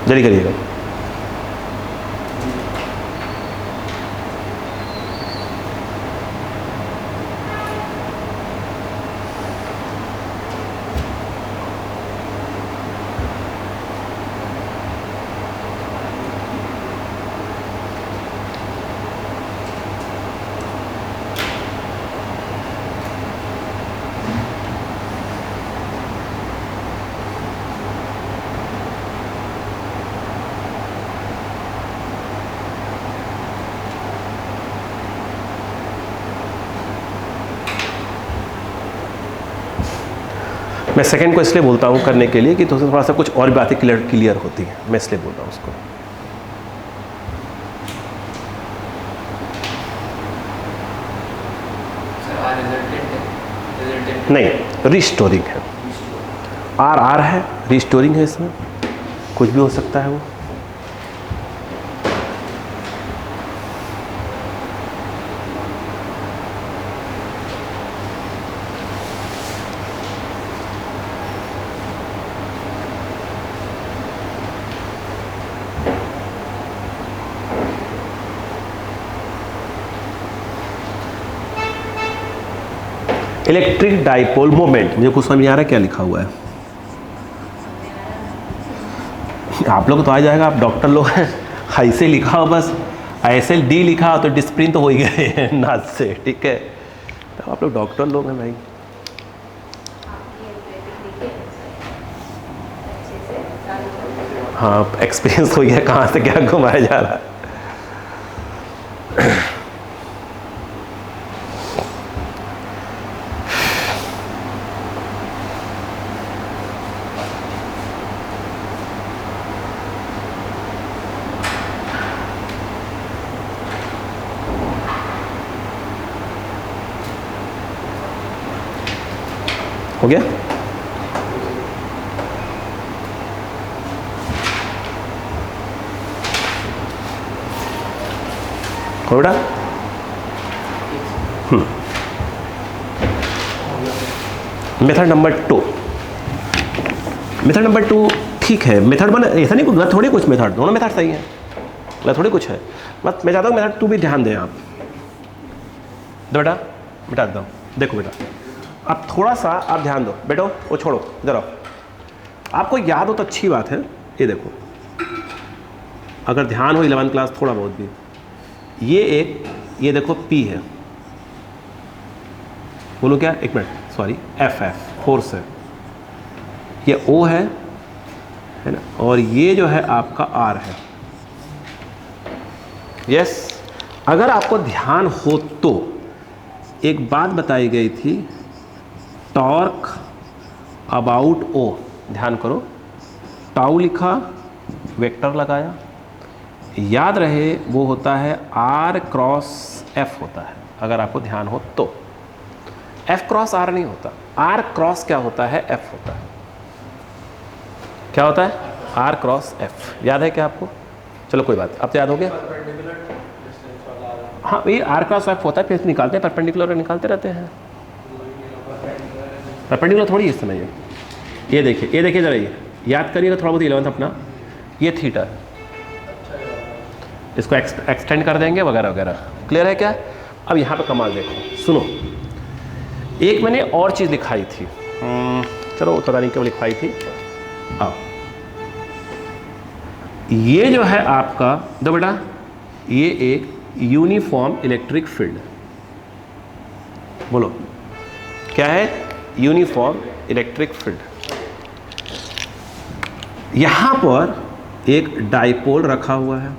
Speaker 1: जल्दी करिएगा। मैं सेकंड को इसलिए बोलता हूँ करने के लिए कि थोड़ा सा कुछ और बातें क्लियर होती हैं, मैं इसलिए बोल रहा हूँ उसको। नहीं, रिस्टोरिंग है, आर है, रिस्टोरिंग है, इसमें कुछ भी हो सकता है वो। इलेक्ट्रिक डाइपोल मोमेंट, मुझे कुछ समझ नहीं आ रहा क्या लिखा हुआ है। आप लोग तो आ जाएगा, आप डॉक्टर लोग हैं, ऐसे लिखा हो बस, ऐसे डी लिखा हो तो डिस्प्रिन तो हो ही गए नाच से, ठीक है। तो आप लोग डॉक्टर लोग हैं भाई। हाँ, एक्सपीरियंस हो गया कहाँ से क्या घुमाया जा रहा है। हो गया? हो बेटा? Method number 2। मेथड नंबर 2 ठीक है। मेथड 1 ऐसा नहीं, गलत थोड़ी कुछ मेथड, दोनों मेथड सही है, गलत थोड़ी कुछ है। बस मैं चाहता हूँ मेथड 2 भी ध्यान दें आप। दो बेटा, बिठा देता हूँ। देखो बेटा, अब थोड़ा सा आप ध्यान दो। बेटो वो छोड़ो, इधर आओ। आपको याद हो तो अच्छी बात है। ये देखो, अगर ध्यान हो 11th क्लास थोड़ा बहुत भी, ये देखो P है, बोलो क्या, एक मिनट, सॉरी, F फोर्स है, ये O है ना, और ये जो है आपका R है। यस, अगर आपको ध्यान हो तो एक बात बताई गई थी, टॉर्क अबाउट O, ध्यान करो, टाउ लिखा, वेक्टर लगाया, याद रहे वो होता है R क्रॉस F होता है, अगर आपको ध्यान हो तो। F क्रॉस R नहीं होता, R क्रॉस क्या होता है, F होता है। क्या होता है? R cross F। याद है क्या आपको? चलो कोई बात, अब तो याद हो गया। हाँ, ये R क्रॉस F होता है, फिर निकालते हैं, परपेंडिकुलर निकालते रहते हैं। परपेंडिकुलर थोड़ी इस समय ये देखिए जरा, ये याद करिएगा थोड़ा बहुत 11th अपना। ये थीटा, इसको एक्सटेंड कर देंगे वगैरह वगैरह। क्लियर है क्या? अब यहाँ पे कमाल देखो, सुनो, एक मैंने और चीज़ लिखाई थी, चलो पता नहीं क्यों लिखाई थी। आओ, ये जो है आपका, दो बेटा, ये एक यूनिफॉर्म इलेक्ट्रिक फील्ड, बोलो क्या है? Uniform electric field. यहां पर एक डाइपोल रखा हुआ है।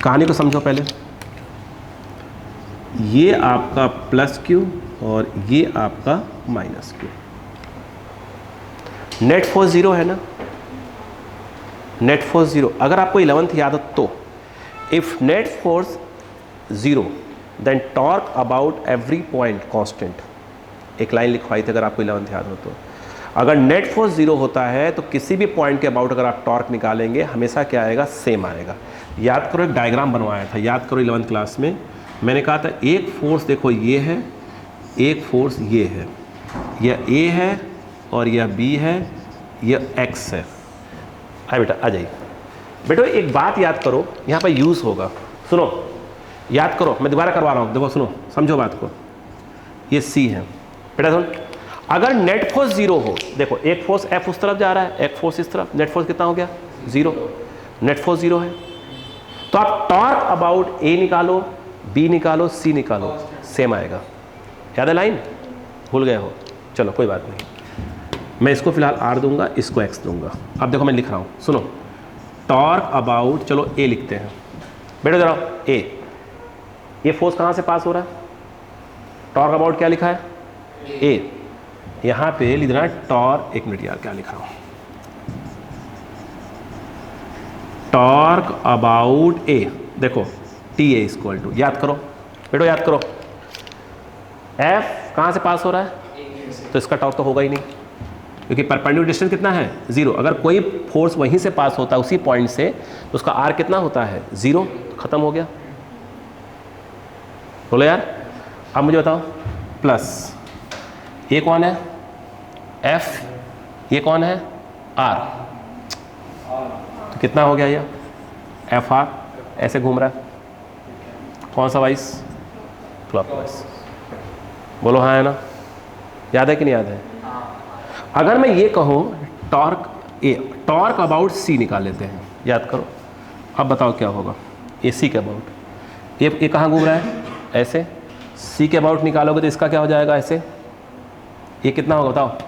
Speaker 1: कहानी को समझो पहले, ये आपका प्लस क्यू और ये आपका माइनस क्यू। नेट फोर्स 0 है ना, नेट फोर्स 0। अगर आपको 11th याद हो तो, if net force 0 then torque about every point constant, एक लाइन लिखवाई थी अगर आपको 11th याद हो तो। अगर नेट फोर्स 0 होता है तो किसी भी पॉइंट के अबाउट अगर आप टॉर्क निकालेंगे हमेशा क्या आएगा? सेम आएगा। याद करो, एक डायग्राम बनवाया था, याद करो 11th क्लास में मैंने कहा था, एक फोर्स देखो ये है, एक फोर्स ये है, यह A है और यह B है, यह X है। आए बेटा, आ जाइए। बेटो एक बात याद करो, यहाँ पर यूज़ होगा, सुनो, याद करो, मैं दोबारा करवा रहा हूँ, देखो सुनो, समझो बात को। ये C है बेटा, सुन, अगर नेट फोर्स 0 हो, देखो एक फोर्स F उस तरफ जा रहा है, एक फोर्स इस तरफ, नेट फोर्स कितना हो गया? 0। नेट फोर्स 0 है तो आप टॉर्क अबाउट A निकालो, B निकालो, C निकालो, सेम आएगा। याद है लाइन? भूल गए हो? चलो कोई बात नहीं, मैं इसको फिलहाल R दूंगा, इसको X दूंगा। अब देखो मैं लिख रहा हूँ, सुनो, टॉर्क अबाउट, चलो A लिखते हैं बेटा, जरा A, ये फोर्स कहाँ से पास हो रहा है? टॉर्क अबाउट क्या लिखा है? A। यहाँ पे लिख देना टॉर्क, एक मिनट यार क्या लिखा हूँ, टॉर्क अबाउट A, देखो TA इक्वल टू, याद करो बेटो, याद करो, F कहाँ से पास हो रहा है? तो इसका टॉर्क तो होगा ही नहीं, क्योंकि परपेंडिकुलर डिस्टेंस कितना है? 0। अगर कोई फोर्स वहीं से पास होता है उसी पॉइंट से, तो उसका R कितना होता है? 0। खत्म हो गया। बोलो यार, अब मुझे बताओ, प्लस ये कौन है? F, ये कौन है? R। तो कितना हो गया ये? FR ऐसे घूम रहा है, कौन सा वाइस? क्लॉकवाइज। बोलो हाँ है ना? याद है कि नहीं याद है? अगर मैं ये कहूँ torque A, torque about C निकाल लेते हैं, याद करो। अब बताओ क्या होगा? AC के अबाउट, ये कहाँ घूम रहा है? ऐसे। C के अबाउट निकालोगे तो इसका क्या हो जाएगा? ऐसे। ये कितना होगा बताओ?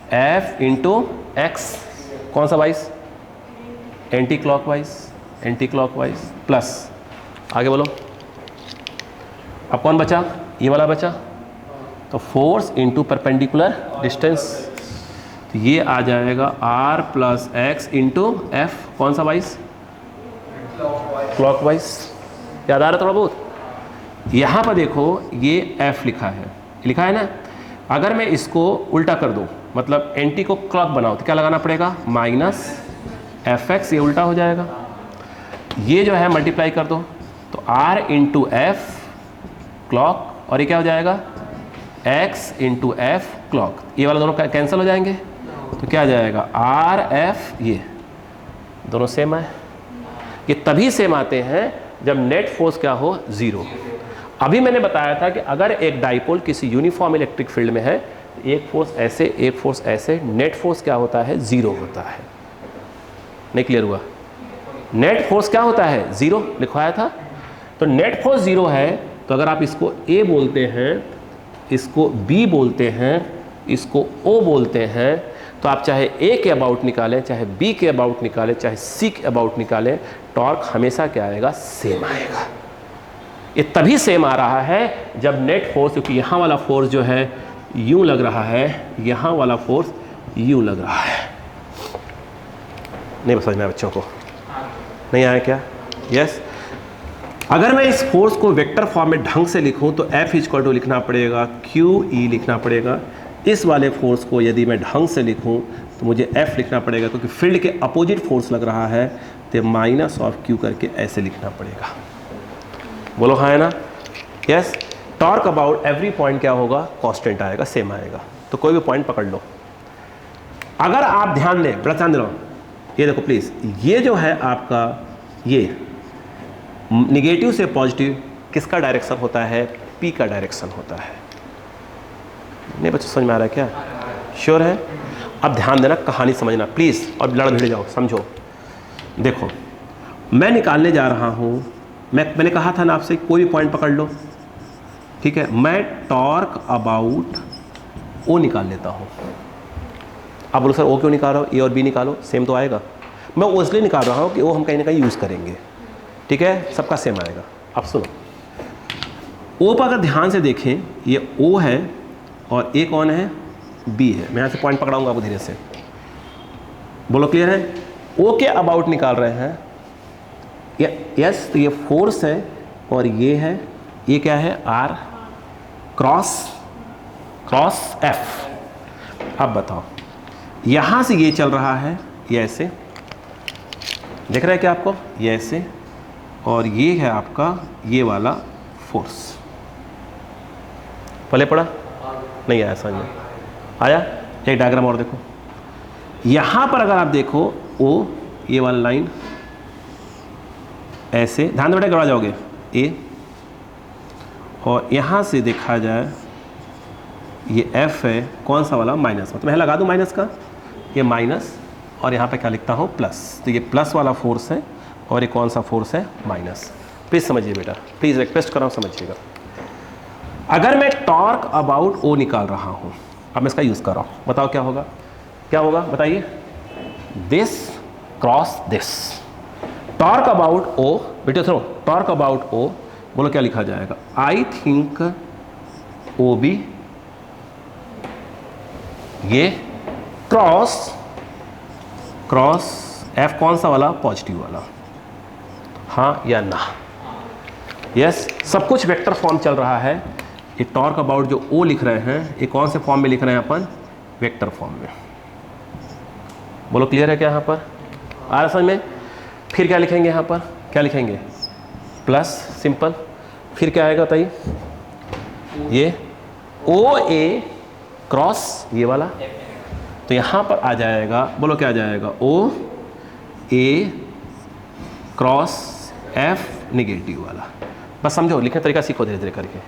Speaker 1: F इंटू X, कौन सा wise? Anti clockwise, anti clockwise plus, आगे बोलो। अब कौन बचा? ये वाला बचा, तो फोर्स इंटू परपेंडिकुलर डिस्टेंस, तो ये आ जाएगा R plus X into F, कौन सा वाइज? क्लॉकवाइज। याद आ रहा थोड़ा बहुत? यहाँ पर देखो ये एफ लिखा है ना, अगर मैं इसको उल्टा कर दूँ, मतलब एंटी को क्लॉक बनाओ, तो क्या लगाना पड़ेगा? माइनस एफ एक्स, ये उल्टा हो जाएगा। ये जो है मल्टीप्लाई कर दो, तो आर इंटू एफ क्लॉक, और ये क्या हो जाएगा? एक्स इंटू एफ क्लॉक, ये वाला दोनों कैंसिल हो जाएंगे, तो क्या आ जाएगा? आर एफ, ये दोनों सेम है। ये तभी सेम आते हैं जब नेट फोर्स क्या हो? ज़ीरो। अभी मैंने बताया था कि अगर एक डाइपोल किसी यूनिफॉर्म इलेक्ट्रिक फील्ड में है, एक फोर्स ऐसे, एक फोर्स ऐसे, नेट फोर्स क्या होता है? ज़ीरो होता है। नहीं क्लियर हुआ? नेट फोर्स क्या होता है? ज़ीरो लिखवाया था। तो नेट फोर्स ज़ीरो है, तो अगर आप इसको ए बोलते हैं, इसको बी बोलते हैं, इसको ओ बोलते हैं, तो आप चाहे ए के अबाउट निकालें, चाहे बी के अबाउट निकालें, चाहे सी के अबाउट निकालें, टॉर्क हमेशा क्या आएगा? सेम आएगा। ये तभी सेम आ रहा है जब नेट फोर्स, क्योंकि यहाँ वाला फोर्स जो है यूँ लग रहा है, यहाँ वाला फोर्स यूँ लग रहा है। नहीं समझ में आया बच्चों को? नहीं आया क्या? यस। अगर मैं इस फोर्स को वेक्टर फॉर्म में ढंग से लिखूं तो F इक्वल टू लिखना पड़ेगा QE लिखना पड़ेगा। इस वाले फोर्स को यदि मैं ढंग से लिखूं तो मुझे F लिखना पड़ेगा, क्योंकि फील्ड के अपोजिट फोर्स लग रहा है, तो माइनस ऑफ Q करके ऐसे लिखना पड़ेगा। बोलो हाँ है ना? Yes. Torque about every point क्या होगा? कांस्टेंट आएगा, सेम आएगा। तो कोई भी पॉइंट पकड़ लो। अगर आप ध्यान दें, बड़ा ध्यान दो, ये देखो प्लीज़, ये जो है आपका, ये निगेटिव से पॉजिटिव किसका डायरेक्शन होता है? P का डायरेक्शन होता है। नहीं बच्चों समझ में आ रहा है क्या? श्योर है? अब ध्यान देना, कहानी समझना प्लीज़, और लड़ भिड़ जाओ, समझो। देखो मैं निकालने जा रहा हूँ, मैंने कहा था ना आपसे, कोई भी पॉइंट पकड़ लो, ठीक है? मैं टॉर्क अबाउट O निकाल लेता हूँ। अब बोलो सर O क्यों निकाल रहा हो? A और B निकालो, सेम तो आएगा। मैं O इसलिए निकाल रहा हूँ कि O हम कहीं ना कहीं यूज़ करेंगे, ठीक है? सबका सेम आएगा। अब सुनो, O पर अगर ध्यान से देखें, ये O है और A कौन है? B है। मैं यहाँ से पॉइंट पकड़ाऊंगा आपको धीरे से। बोलो क्लियर है? O के अबाउट निकाल रहे हैं, यस, तो ये फोर्स है और ये है, ये क्या है? R cross F। अब बताओ, यहाँ से ये चल रहा है, ये ऐसे दिख रहा है क्या आपको? ये ऐसे, और ये है आपका ये वाला फोर्स। पहले पढ़ा? नहीं आया समझ में? आया? एक डायग्राम और देखो, यहाँ पर अगर आप देखो O, ये वाला लाइन ऐसे, ध्यान से बेटा गड़ा जाओगे, A, और यहाँ से देखा जाए ये F है, कौन सा वाला? माइनस। मतलब मैं लगा दूँ माइनस का, ये माइनस, और यहाँ पे क्या लिखता हूँ? प्लस। तो ये प्लस वाला फोर्स है और ये कौन सा फोर्स है? माइनस। प्लीज़ समझिए बेटा, प्लीज़ रिक्वेस्ट कर रहा हूँ, समझिएगा। अगर मैं टॉर्क अबाउट O निकाल रहा हूँ, अब मैं इसका यूज़ कर रहा हूँ, बताओ क्या होगा? क्या होगा बताइए? This cross this, torque about O, बेटे सुनो, टॉर्क अबाउट O, बोलो क्या लिखा जाएगा? आई थिंक OB, ये क्रॉस F कौन सा वाला? पॉजिटिव वाला। हाँ या ना? यस। सब कुछ वेक्टर फॉर्म चल रहा है। ये टॉर्क अबाउट जो O लिख रहे हैं, ये कौन से फॉर्म में लिख रहे हैं अपन? वेक्टर फॉर्म में। बोलो क्लियर है क्या यहाँ पर? आ रहा समझ में? फिर क्या लिखेंगे यहाँ पर? क्या लिखेंगे? Plus, simple. फिर क्या आएगा बताइए? ये OA क्रॉस ये वाला, तो यहाँ पर आ जाएगा, बोलो क्या आ जाएगा? OA क्रॉस F निगेटिव वाला। बस समझो, लिखने तरीका सीखो धीरे धीरे करके,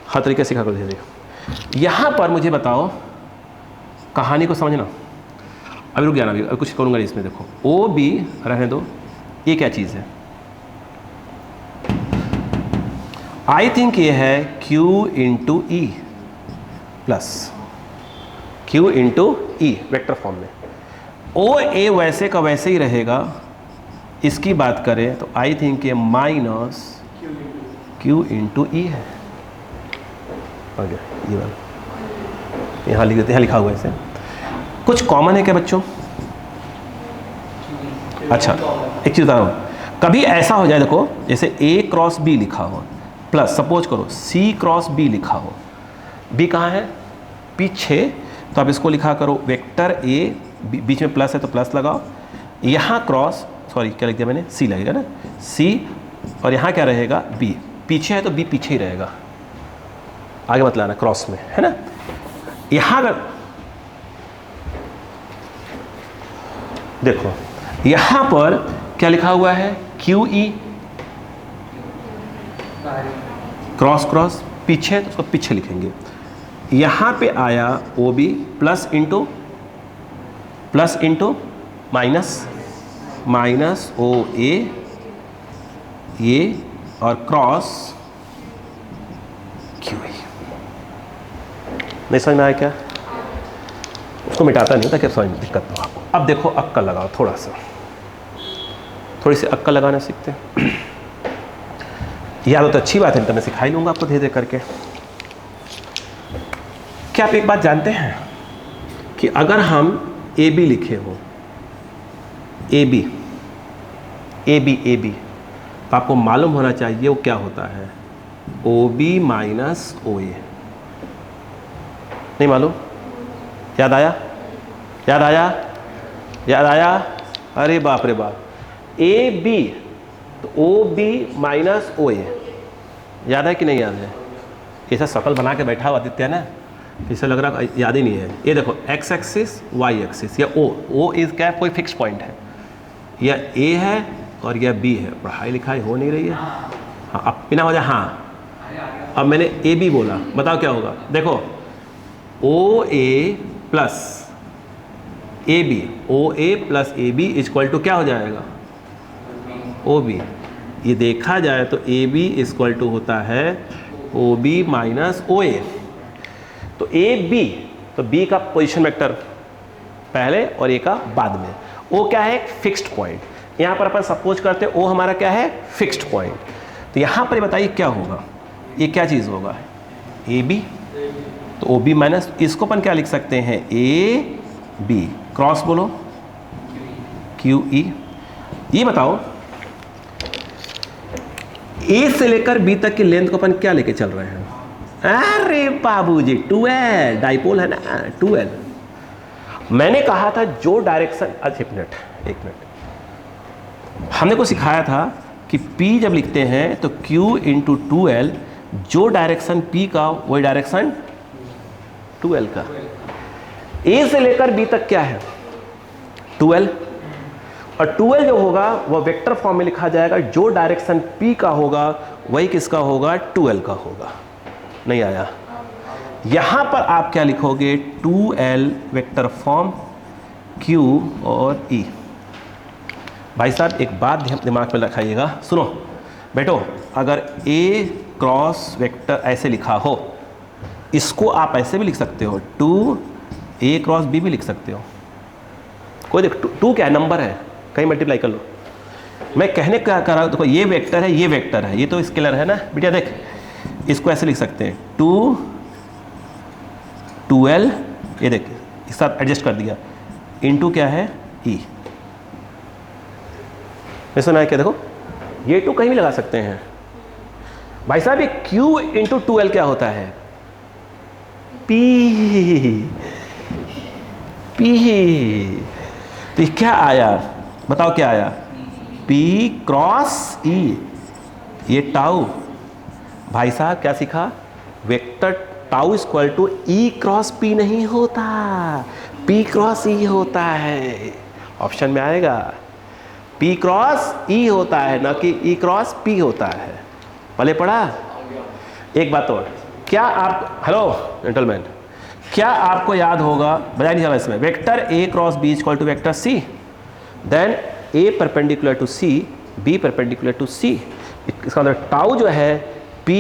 Speaker 1: हर तरीके सीखा करो धीरे धीरे। यहाँ पर मुझे बताओ, कहानी को समझना। अभी रुक जाना, अभी कुछ करूँगा इसमें। देखो OB रहने दो, ये क्या चीज़ है? आई थिंक ये है Q into E plus Q into E vector form में। ओ ए वैसे का वैसे ही रहेगा। इसकी बात करें तो आई थिंक ये माइनस क्यू इंटू ई है। आ गया ये वाला, यहाँ लिख देते हैं, लिखा हुआ है ऐसे। कुछ कॉमन है क्या बच्चों? अच्छा एक चीज़ बता रहा हूँ, कभी ऐसा हो जाए देखो, जैसे ए क्रॉस बी लिखा हो प्लस सपोज करो सी क्रॉस बी लिखा हो, बी कहाँ है? पीछे, तो आप इसको लिखा करो वेक्टर ए, बीच में प्लस है तो प्लस लगाओ, यहाँ क्रॉस, सॉरी क्या लिख दिया मैंने, सी लगेगा ना, सी, और यहाँ क्या रहेगा? बी। पीछे है तो बी पीछे ही रहेगा, आगे मत लाना क्रॉस में, है ना। यहाँ अगर देखो यहाँ पर क्या लिखा हुआ है? क्यू ई, क्रॉस क्रॉस, पीछे तो उसको पीछे लिखेंगे। यहाँ पे आया O B plus into minus, minus O A, ये और क्रॉस क्यू ई। नहीं समझ में आया क्या? उसको मिटाता नहीं था कि समझ में दिक्कत ना आपको। अब देखो अक्कल लगाओ, थोड़ी सी अक्कल लगाना सीखते हैं। याद तो अच्छी बात है, तो मैं सिखा ही लूँगा आपको धीरे धीरे करके। क्या आप एक बात जानते हैं कि अगर हम ए बी लिखे हो, ए बी, तो आपको मालूम होना चाहिए वो क्या होता है? ओ बी माइनस ओ ए। नहीं मालूम? याद आया? अरे बाप रे बाप, ए बी तो ओ बी माइनस ओ ए, याद है कि नहीं याद है? ऐसा शकल बना के बैठा हुआ आदित्य ना, इसे लग रहा याद ही नहीं है। ये देखो एक्स एक्सिस वाई एक्सिस, या ओ इज क्या, कोई फिक्स पॉइंट है, या ए है और यह बी है। पढ़ाई लिखाई हो नहीं रही है? हाँ अब बिना वजह, हाँ अब मैंने ए बी बोला, बताओ क्या होगा? देखो O A plus A B, O A plus A B equal to क्या हो जाएगा? O B. ये देखा जाए तो ए बी इक्वल टू होता है ओ बी माइनस ओ ए। तो ए बी, तो बी का पोजीशन वेक्टर पहले और ए का बाद में। ओ क्या है? Fixed point. यहाँ पर अपन सपोज करते हैं ओ हमारा क्या है? Fixed point. तो यहाँ पर बताइए क्या होगा? ये क्या चीज़ होगा? ए बी, तो ओ बी माइनस, इसको अपन क्या लिख सकते हैं? ए बी क्रॉस बोलो क्यू ई। ये बताओ ए से लेकर बी तक की लेंथ को अपन क्या लेके चल रहे हैं? अरे बाबूजी 2L, डाइपोल है ना 2L। मैंने कहा था जो डायरेक्शन, अच्छा एक मिनट, हमने को सिखाया था कि P जब लिखते हैं तो Q इंटू 2L, जो डायरेक्शन P का वही डायरेक्शन 2L का। A से लेकर B तक क्या है? 2L, और 2L जो होगा वह वेक्टर फॉर्म में लिखा जाएगा, जो डायरेक्शन P का होगा वही किसका होगा? 2L का होगा। नहीं आया? यहां पर आप क्या लिखोगे? 2L वेक्टर फॉर्म Q और E। भाई साहब एक बात दिमाग में रखाइएगा, सुनो बेटो, अगर A क्रॉस वेक्टर ऐसे लिखा हो, इसको आप ऐसे भी लिख सकते हो, 2A क्रॉस B भी लिख सकते हो। कोई देख 2 क्या है? नंबर है, कहीं मल्टीप्लाई कर लो। मैं कहने क्या कर रहा हूँ, देखो ये वेक्टर है, ये वेक्टर है, ये तो स्केलर है ना बेटा। देख इसको ऐसे लिख सकते हैं 2L, ये देख इस साथ एडजस्ट कर दिया, इनटू क्या है? E। मैं सुना है क्या? देखो ये 2 कहीं भी लगा सकते हैं भाई साहब। ये Q इंटू 2L क्या होता है? P। तो क्या आया? बताओ क्या आया? P cross E। ये टाउ, भाई साहब क्या सीखा? Vector tau equal to E cross P नहीं होता, P क्रॉस E होता है। ऑप्शन में आएगा P क्रॉस E होता है, ना कि E क्रॉस P होता है। पहले पढ़ा? एक बात और, क्या आप, हेलो जेंटलमैन, क्या आपको याद होगा, बजाय नहीं इसमें, vector A cross B equal to vector C, then A perpendicular to C, B perpendicular to C। इसका मतलब टाउ जो है P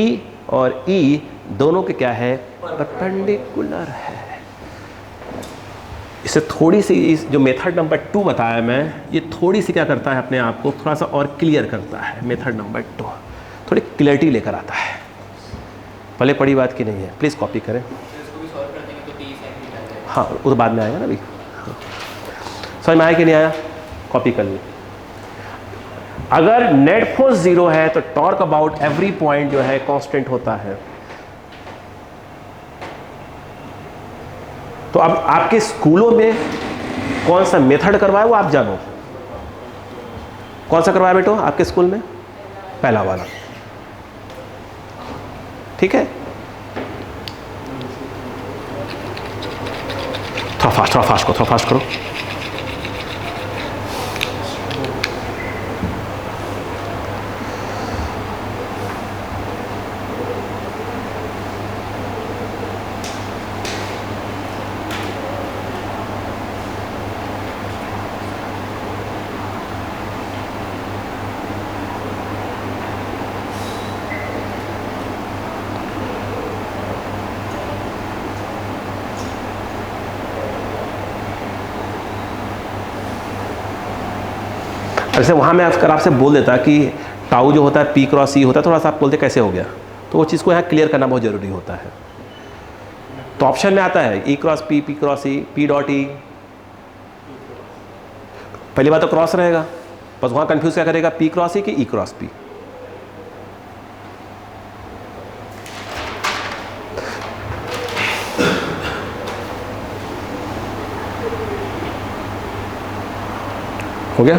Speaker 1: और E दोनों के क्या है? परपेंडिकुलर है। इससे थोड़ी सी इस जो मेथड नंबर 2 बताया मैं, ये थोड़ी सी क्या करता है अपने आप को थोड़ा सा और क्लियर करता है। मेथड नंबर 2 थोड़ी क्लियरिटी लेकर आता है, पहले पड़ी बात की नहीं है। प्लीज़ कॉपी करें। हाँ वो तो बाद में आएगा ना अभी। समझ में आया कि नहीं आया? कॉपी कर ली। अगर नेट फोर्स 0 है तो टॉर्क अबाउट एवरी पॉइंट जो है कांस्टेंट होता है। तो अब आपके स्कूलों में कौन सा मेथड करवाया वो आप जानो। कौन सा करवाया बेटो आपके स्कूल में? पहला वाला, ठीक है। थोड़ा फास्ट करो। जैसे वहाँ मैं अगर आपसे बोल देता कि टाउ जो होता है P क्रॉस E होता है, थोड़ा सा आप बोलते कैसे हो गया, तो वो चीज़ को यहाँ क्लियर करना बहुत ज़रूरी होता है। तो ऑप्शन में आता है E cross P, P cross E, P dot E। पहली बात तो क्रॉस रहेगा, बस वहाँ कंफ्यूज क्या करेगा, P क्रॉस E कि E क्रॉस P। हो गया?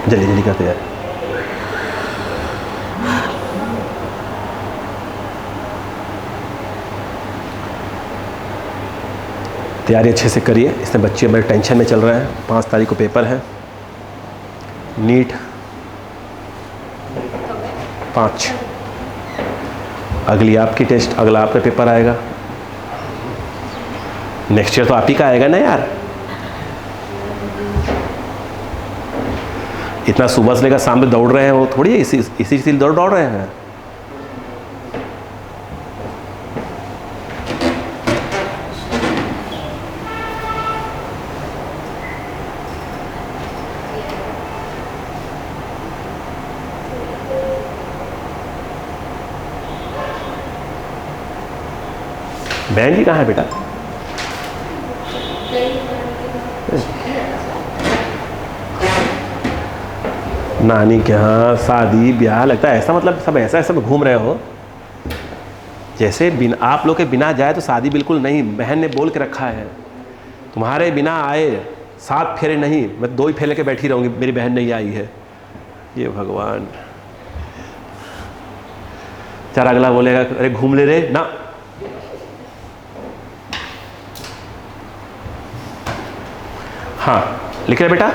Speaker 1: जल्दी करते यार। तैयारी अच्छे से करिए, इसमें बच्चे बड़े टेंशन में चल रहे हैं। 5 तारीख को पेपर है नीट 5, अगली आपकी टेस्ट, अगला आपका पेपर आएगा। नेक्स्ट ईयर तो आप ही का आएगा ना यार। इतना सुबह से लेकर शाम में दौड़ रहे हैं, वो थोड़ी है इसी दौड़ रहे हैं। बहन जी कहाँ है बेटा? नानी के यहाँ शादी ब्याह, लगता है ऐसा, मतलब सब ऐसा में घूम रहे हो जैसे बिना आप लोग के बिना जाए तो शादी बिल्कुल नहीं। बहन ने बोल के रखा है तुम्हारे बिना आए 7 फेरे नहीं, मैं 2 ही फेरे के बैठी रहूँगी, मेरी बहन नहीं आई है। ये भगवान, चार अगला बोलेगा अरे घूम ले रे ना। हाँ लिख रहे बेटा,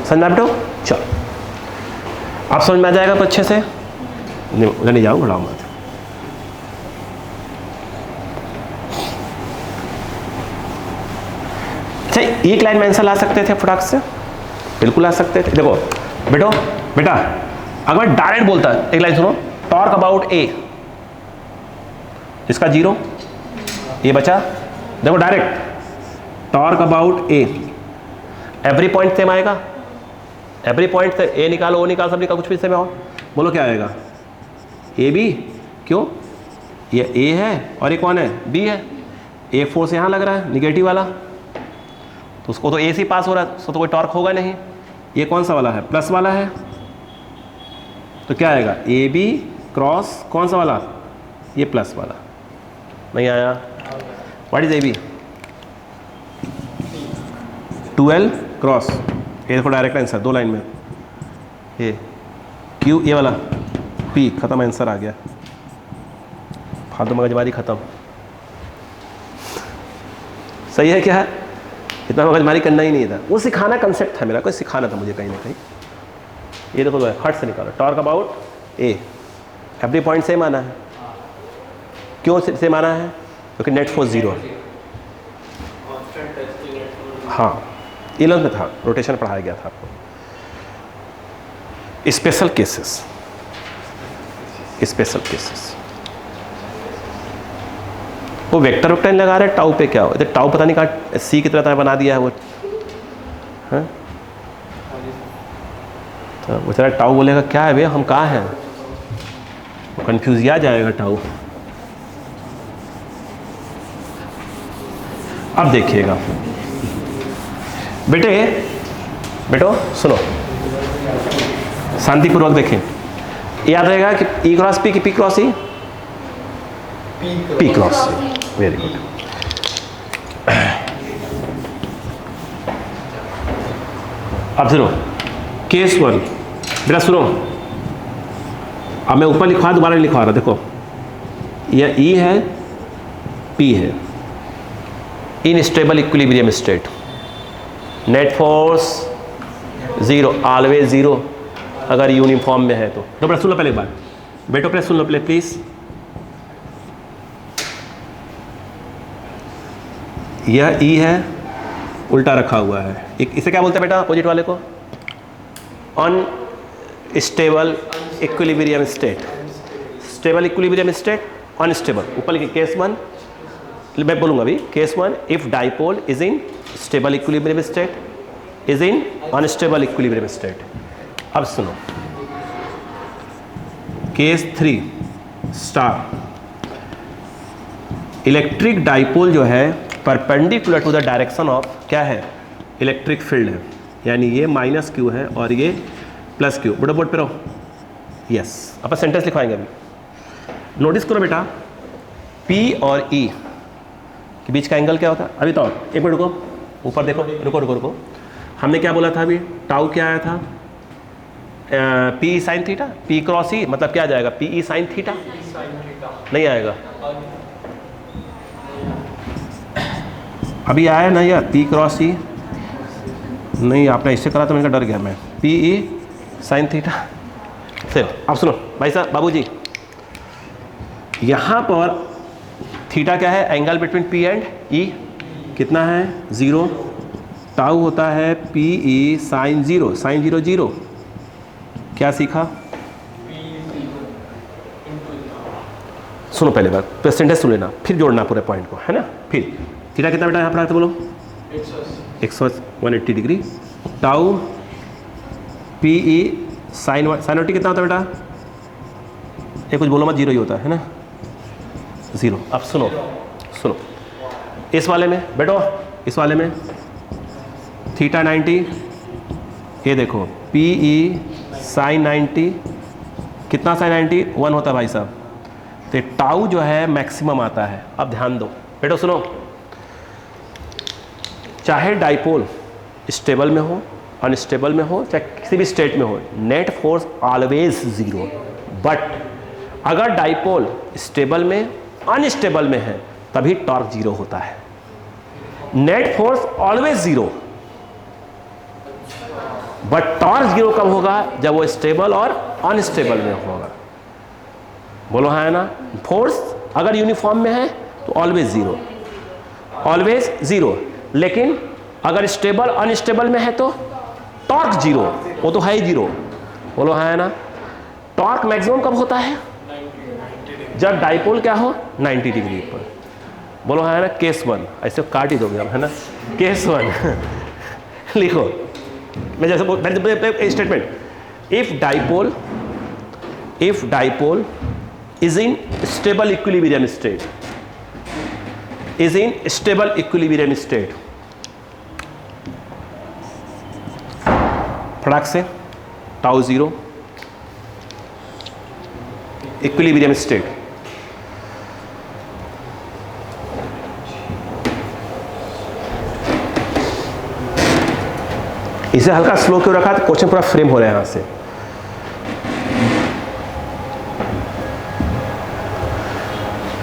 Speaker 1: समझना बेटो? चलो आप समझ में आ जाएगा अच्छे से। नहीं जाऊँ घुड़ाऊँ मत। अच्छा एक लाइन में आंसर ला सकते थे फटाक से? बिल्कुल आ सकते थे। देखो बेटा अगर मैं डायरेक्ट बोलता, एक लाइन सुनो, टॉर्क अबाउट ए, इसका 0, ये बचा। देखो direct torque about A, every point same आएगा। एवरी पॉइंट से ए निकालो, ओ निकालो, सब निकालो, कुछ भी सेम आओ। बोलो क्या आएगा? A B. क्यों? ये ए है और ये कौन है? बी है। ए फोर्स यहाँ लग रहा है निगेटिव वाला, तो उसको तो ए से पास हो रहा है, उसको तो कोई टॉर्क होगा नहीं। ये कौन सा वाला है? प्लस वाला है, तो क्या आएगा? ए बी क्रॉस कौन सा वाला? ये प्लस वाला। नहीं आया? What is A B? 12 cross, ये देखो डायरेक्ट आंसर 2 लाइन में। ये क्यू, ये वाला पी, खत्म, आंसर आ गया। फालतू मगजमारी खत्म। सही है क्या? इतना मगजमारी करना ही नहीं था, वो सिखाना कंसेप्ट था मेरा, कोई सिखाना था मुझे कहीं ना कहीं। ये देखो हट से निकालो, torque about A, every point same आना है। क्यों सेम आना है? क्योंकि नेट फोर्स 0 है। हाँ 11th में था, रोटेशन पढ़ाया गया था आपको। स्पेशल केसेस, स्पेशल केसेस, वो वेक्टर वेक्टर नहीं लगा रहे, टाउ पे क्या हो, टाउ पता नहीं कहाँ सी की तरह बना दिया है वो, हाँ? तो वो जरा टाउ बोलेगा क्या है भैया, हम कहाँ हैं, वो कन्फ्यूज आ जाएगा टाउ। अब देखिएगा बेटो सुनो, शांतिपूर्वक देखें, याद रहेगा कि ई क्रॉस पी की पी क्रॉस ई, पी क्रॉस सी, वेरी गुड। अब सुनो केस 1, बेटा सुनो, अब मैं ऊपर लिखवा दोबारा लिखवा रहा, देखो यह ई है, पी है, इन stable equilibrium state, net force 0, always 0 अगर यूनिफॉर्म में है तो बेटा सुन लो पहले एक बार, बेटो प्रेस सुन लो पहले प्लीज। यह ई है, उल्टा रखा हुआ है, इसे क्या बोलते हैं बेटा अपोजिट वाले को, unstable equilibrium state, stable equilibrium state, unstable, ऊपर लिखिए केस 1, मैं बोलूंगा अभी, case 1 if dipole is in stable equilibrium state, is in unstable equilibrium state. अब सुनो केस 3 स्टार, इलेक्ट्रिक डाइपोल जो है perpendicular to the direction of क्या है, इलेक्ट्रिक फील्ड है, यानी ये माइनस क्यू है और ये प्लस क्यू, बड़े बोर्ड पे रहो, यस। अब सेंटेंस लिखवाएंगे अभी, नोटिस करो बेटा, पी और ई के बीच का एंगल क्या होता है, अभी तो एक मिनट रुको, ऊपर देखो, रुको, हमने क्या बोला था अभी, टाउ क्या आया था, P sine theta, P cross E मतलब क्या आ जाएगा, पी ई साइन थीटा, नहीं आएगा, अभी आया ना यार, पी क्रॉस ई नहीं, आपने इससे करा तो मैंने डर गया मैं, पी ई साइन थीटा से। अब सुनो भाई साहब, बाबूजी, यहाँ पर थीटा क्या है, एंगल बिटवीन पी एंड ई, कितना है 0, टाउ होता है पी ई साइन 0, साइन 0 0, क्या सीखा, सुनो पहले बार सेंटेंस सुन लेना, फिर जोड़ना पूरे पॉइंट को, है ना। फिर थीटा कितना बेटा यहाँ पर आता बोलो, 180 degree, tau P E sine 180 कितना होता है बेटा, ये कुछ बोलो मत, 0 ही होता है ना, 0। अब सुनो इस वाले में बेटो, इस वाले में थीटा 90, ये देखो पी ई साइन 90, कितना साइन 90, 1 होता है भाई साहब, तो टाउ जो है मैक्सिमम आता है। अब ध्यान दो बेटो, सुनो, चाहे डाइपोल स्टेबल में हो, अनस्टेबल में हो, चाहे किसी भी स्टेट में हो, नेट फोर्स ऑलवेज 0, बट अगर डाइपोल स्टेबल में अनस्टेबल में है तभी टॉर्क 0 होता है, net force always 0, but torque 0 कब होगा, जब वो स्टेबल और अनस्टेबल में होगा, बोलो हाँ है ना। फोर्स अगर यूनिफॉर्म में है तो ऑलवेज 0, ऑलवेज 0, लेकिन अगर स्टेबल अनस्टेबल में है तो टॉर्क 0, वो तो है ही 0, बोलो हाँ है ना। टॉर्क मैक्सिमम कब होता है, जब डाइपोल क्या हो 90 डिग्री पर, बोलो हाँ है ना। केस 1 ऐसे काट ही दोगे है ना, केस 1 लिखो, मैं जैसे statement, if dipole is in stable equilibrium state, is in stable equilibrium state, फटाक से टाउ 0, इक्विलिब्रियम स्टेट, इसे हल्का स्लो क्यों रखा, तो क्वेश्चन पूरा फ्रेम हो रहा है यहां से।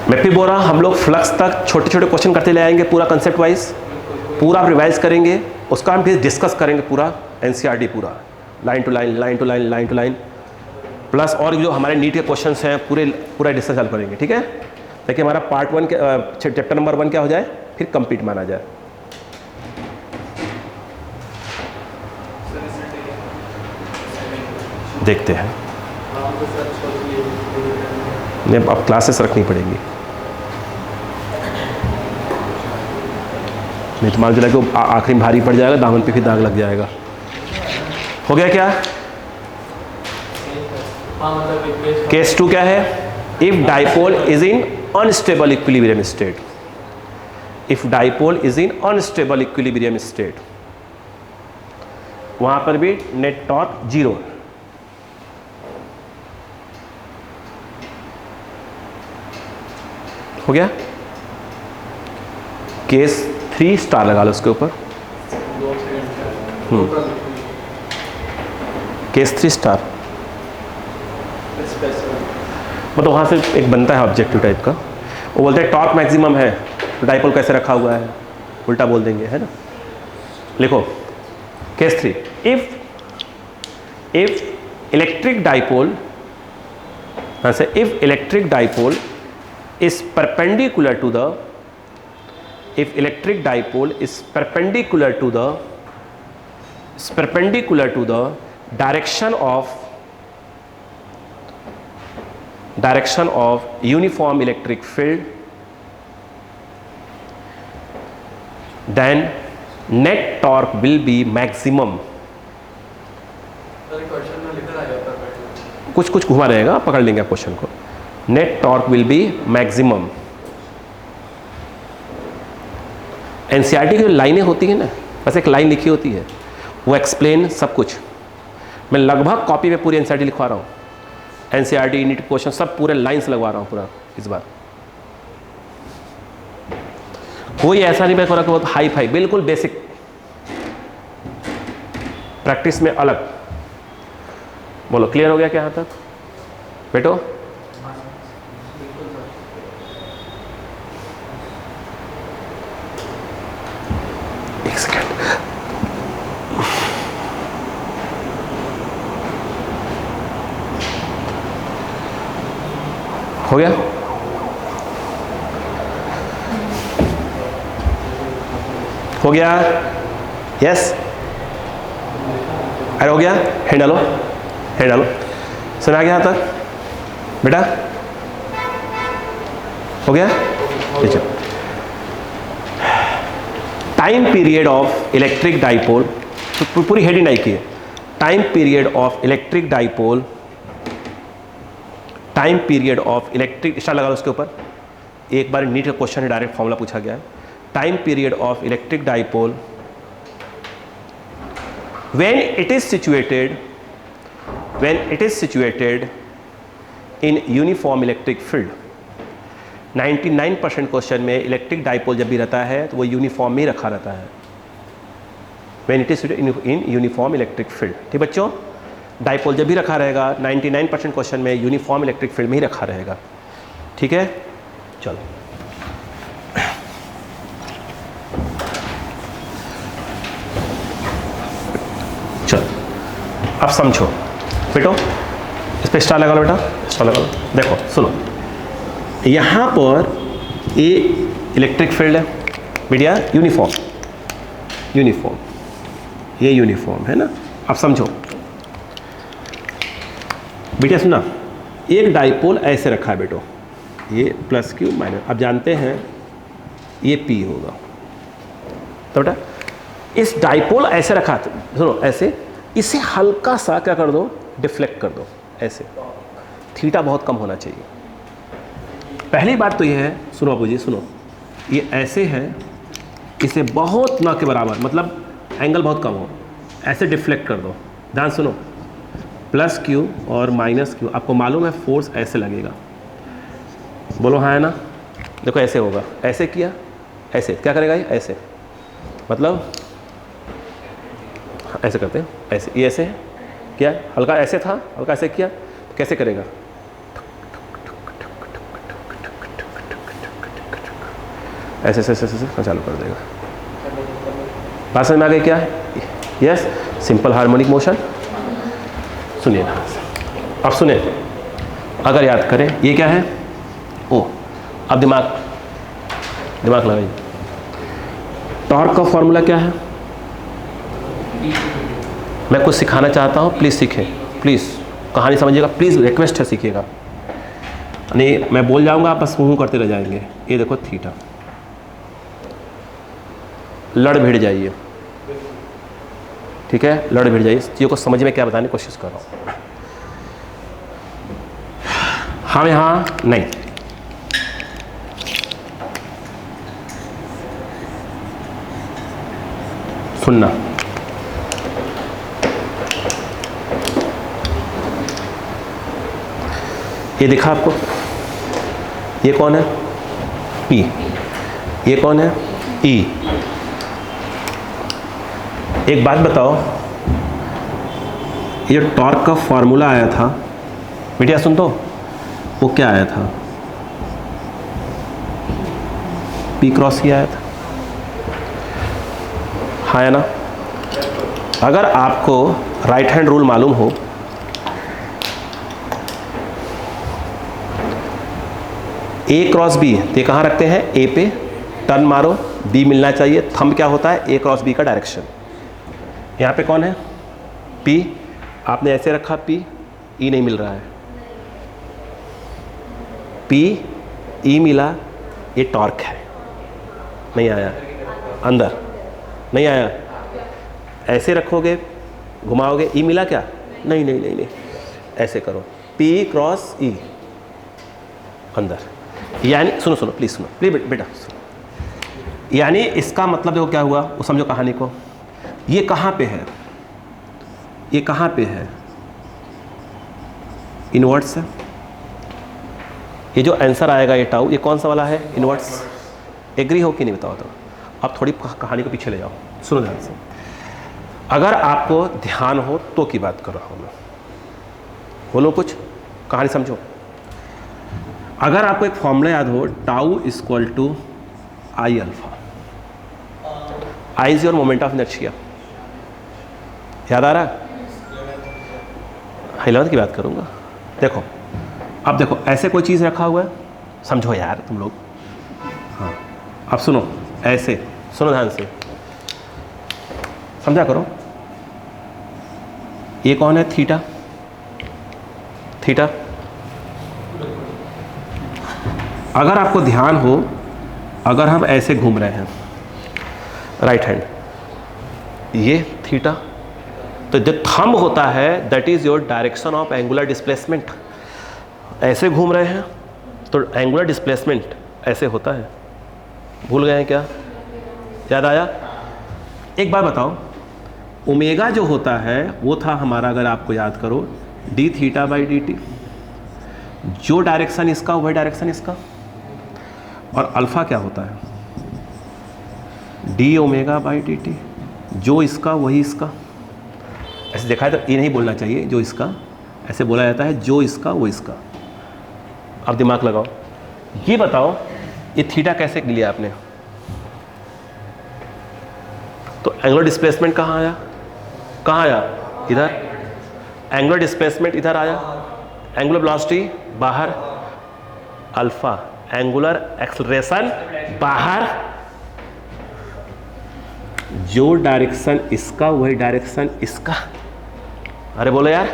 Speaker 1: मैं फिर बोल रहा हूं, हम लोग फ्लक्स तक छोटे छोटे क्वेश्चन करते ले आएंगे, पूरा कंसेप्ट वाइज पूरा रिवाइज करेंगे, उसका हम फिर डिस्कस करेंगे पूरा एनसीईआरटी, पूरा line to line, line to line, line to line, plus और जो हमारे नीट के क्वेश्चंस हैं पूरा डिस्कस चालू करेंगे, ठीक है, ताकि हमारा पार्ट 1 के चैप्टर नंबर 1 क्या हो जाए, फिर कंप्लीट माना जाए। देखते हैं। नहीं, अब क्लासेस रखनी पड़ेंगी, नहीं तो मान चला कि आखिरी में भारी पड़ जाएगा, दामन पे फिर दाग लग जाएगा। हो गया क्या? केस 2 क्या है? If dipole is in unstable equilibrium state, if dipole is in unstable equilibrium state, वहां पर भी नेट टॉर्क 0। हो गया? केस 3 स्टार लगा लो उसके ऊपर। केस 3 स्टार, मतलब वहां से एक बनता है ऑब्जेक्टिव टाइप का। वो बोलते हैं टॉर्क मैक्सिमम है तो डाइपोल कैसे रखा हुआ है, उल्टा बोल देंगे, है ना। लिखो केस 3, इफ इलेक्ट्रिक डाइपोल, से if electric dipole is perpendicular to the, if electric dipole is perpendicular to the direction of uniform electric field, then net torque will be maximum। कुछ घुमा रहेगा, पकड़ लेंगे आप क्वेश्चन को। Net torque will be maximum. NCERT की लाइनें होती हैं ना, बस एक लाइन लिखी होती है, वो एक्सप्लेन सब कुछ। मैं लगभग कॉपी में पूरी एनसीईआरटी लिखवा रहा हूँ, एनसीईआरटी यूनिट क्वेश्चन सब पूरे लाइंस लगवा रहा हूँ पूरा इस बार। कोई ऐसा नहीं मैं कह रहा कि बहुत हाई फाई, बिल्कुल बेसिक, प्रैक्टिस में अलग। बोलो क्लियर हो गया क्या यहाँ तक बेटो? एक सेकेंड, हो गया? हो गया? यस, अरे हो गया? हैंड डालो, हैंड डालो। सुना गया यहाँ तक बेटा? हो गया? चलो, time period of electric dipole, तो पूरी हेडिंग आई की है। Time period of electric dipole, time period of electric, star लगा लो उसके ऊपर। एक बार नीट का क्वेश्चन है, डायरेक्ट फॉर्मूला पूछा गया है। Time period of electric dipole when it is situated in uniform electric field। 99% question में इलेक्ट्रिक डाइपोल जब भी रहता है तो वो यूनिफॉर्म में ही रखा रहता है। when it is situated in uniform electric field, ठीक बच्चों? डाइपोल जब भी रखा रहेगा 99% क्वेश्चन में यूनिफॉर्म इलेक्ट्रिक फील्ड में ही रखा रहेगा, ठीक है? चलो अब समझो बेटो, इस पर स्टार लगा लो बेटा, स्टार लगा लो। देखो सुनो, यहाँ पर ये इलेक्ट्रिक फील्ड है बेटिया, यूनिफॉर्म, यूनिफॉर्म, ये यूनिफॉर्म है ना। अब समझो बेटिया, सुना, एक डाइपोल ऐसे रखा है बेटो, ये प्लस क्यू माइनस, अब जानते हैं ये पी होगा, तो बेटा इस डाइपोल ऐसे रखा, सुनो ऐसे, इसे हल्का सा क्या कर दो, डिफ्लेक्ट कर दो ऐसे, थीटा बहुत कम होना चाहिए। पहली बात तो ये है, सुनो बाबू जी सुनो, ये ऐसे है, इसे बहुत ना के बराबर, मतलब एंगल बहुत कम हो, ऐसे डिफ्लेक्ट कर दो। ध्यान सुनो, प्लस क्यू और माइनस क्यू, आपको मालूम है फोर्स ऐसे लगेगा, बोलो हाँ है ना। देखो ऐसे होगा, ऐसे किया, ऐसे क्या करेगा ये, ऐसे, मतलब ऐसे करते हैं, ऐसे, ये ऐसे है, क्या हल्का ऐसे था, हल्का ऐसे किया, तो कैसे करेगा, ऐसे ऐसे ऐसे ऐसे चालू कर देगा। बात समझ में आ गई क्या? Yes, simple harmonic motion. सुनिए ना, अब सुने, अगर याद करें ये क्या है, ओ, अब दिमाग लगाइए। टॉर्क का फॉर्मूला क्या है? मैं कुछ सिखाना चाहता हूँ, प्लीज़ सीखें, प्लीज़ कहानी समझिएगा प्लीज़, रिक्वेस्ट है, सीखिएगा। नहीं मैं बोल जाऊंगा आप बस हूँ करते रह जाएंगे। ये देखो थीटा, लड़ भिड़ जाइए, ठीक है, लड़ भिड़ जाइए, चीज़ों को समझ में क्या बताने की कोशिश कर रहा हूँ। हम यहाँ नहीं, सुनना, ये दिखा आपको, ये कौन है P, ये कौन है E। एक बात बताओ, ये टॉर्क का फॉर्मूला आया था बेटिया, सुन तो, वो क्या आया था? P क्रॉस ही आया था, हाँ है ना। अगर आपको राइट हैंड रूल मालूम हो, A क्रॉस B, ये कहाँ रखते हैं? A पे टर्न मारो, B मिलना चाहिए, थंब क्या होता है? A क्रॉस B का डायरेक्शन। यहाँ पे कौन है? P, आपने ऐसे रखा P, E नहीं मिल रहा है, P E मिला, ये टॉर्क है, नहीं आया, अंदर नहीं आया। ऐसे रखोगे, घुमाओगे, E मिला क्या? नहीं नहीं नहीं नहीं, ऐसे करो, P क्रॉस E अंदर। यानी सुनो सुनो प्लीज, सुनो प्लीज बेटा सुनो। यानी इसका मतलब देखो क्या हुआ, वो समझो कहानी को। ये कहाँ पे है? ये कहाँ पे है? इनवर्ट्स है। ये जो आंसर आएगा ये टाउ, ये कौन सा वाला है? इनवर्ट्स। एग्री हो कि नहीं बताओ तो। अब थोड़ी कहानी को पीछे ले जाओ, सुनो ध्यान से। अगर आपको ध्यान हो तो की बात कर रहा हूँ मैं, बोलो कुछ, कहानी समझो। अगर आपको एक फॉर्मूला याद हो, tau equal to I alpha, I is your moment of inertia, याद आ रहा है? हाइलाइट की बात करूंगा। देखो अब देखो, ऐसे कोई चीज़ रखा हुआ है, समझो यार तुम लोग, हाँ अब सुनो, ऐसे सुनो ध्यान से, समझा करो। ये कौन है? Theta, theta. अगर आपको ध्यान हो, अगर हम ऐसे घूम रहे हैं राइट हैंड, ये थीटा, तो जो थंब होता है that is your direction of angular displacement. ऐसे घूम रहे हैं तो एंगुलर डिस्प्लेसमेंट ऐसे होता है। भूल गए हैं क्या? याद आया? एक बार बताओ, ओमेगा जो होता है वो था हमारा, अगर आपको याद करो, D theta by D T. जो डायरेक्शन इसका वही डायरेक्शन इसका। और अल्फा क्या होता है? D omega by D T. जो इसका वही इसका। ऐसे देखा है तो ये नहीं बोलना चाहिए जो इसका, ऐसे बोला जाता है जो इसका वो इसका। अब दिमाग लगाओ, ये बताओ ये थीटा कैसे लिया आपने? तो एंगुलर डिस्प्लेसमेंट कहाँ आया? कहाँ आया? इधर। एंगुलर डिस्प्लेसमेंट इधर आया, एंगुलर वेलोसिटी बाहर, अल्फा एंगुलर एक्सेलरेशन बाहर। जो डायरेक्शन इसका वही डायरेक्शन इसका। अरे बोलो यार,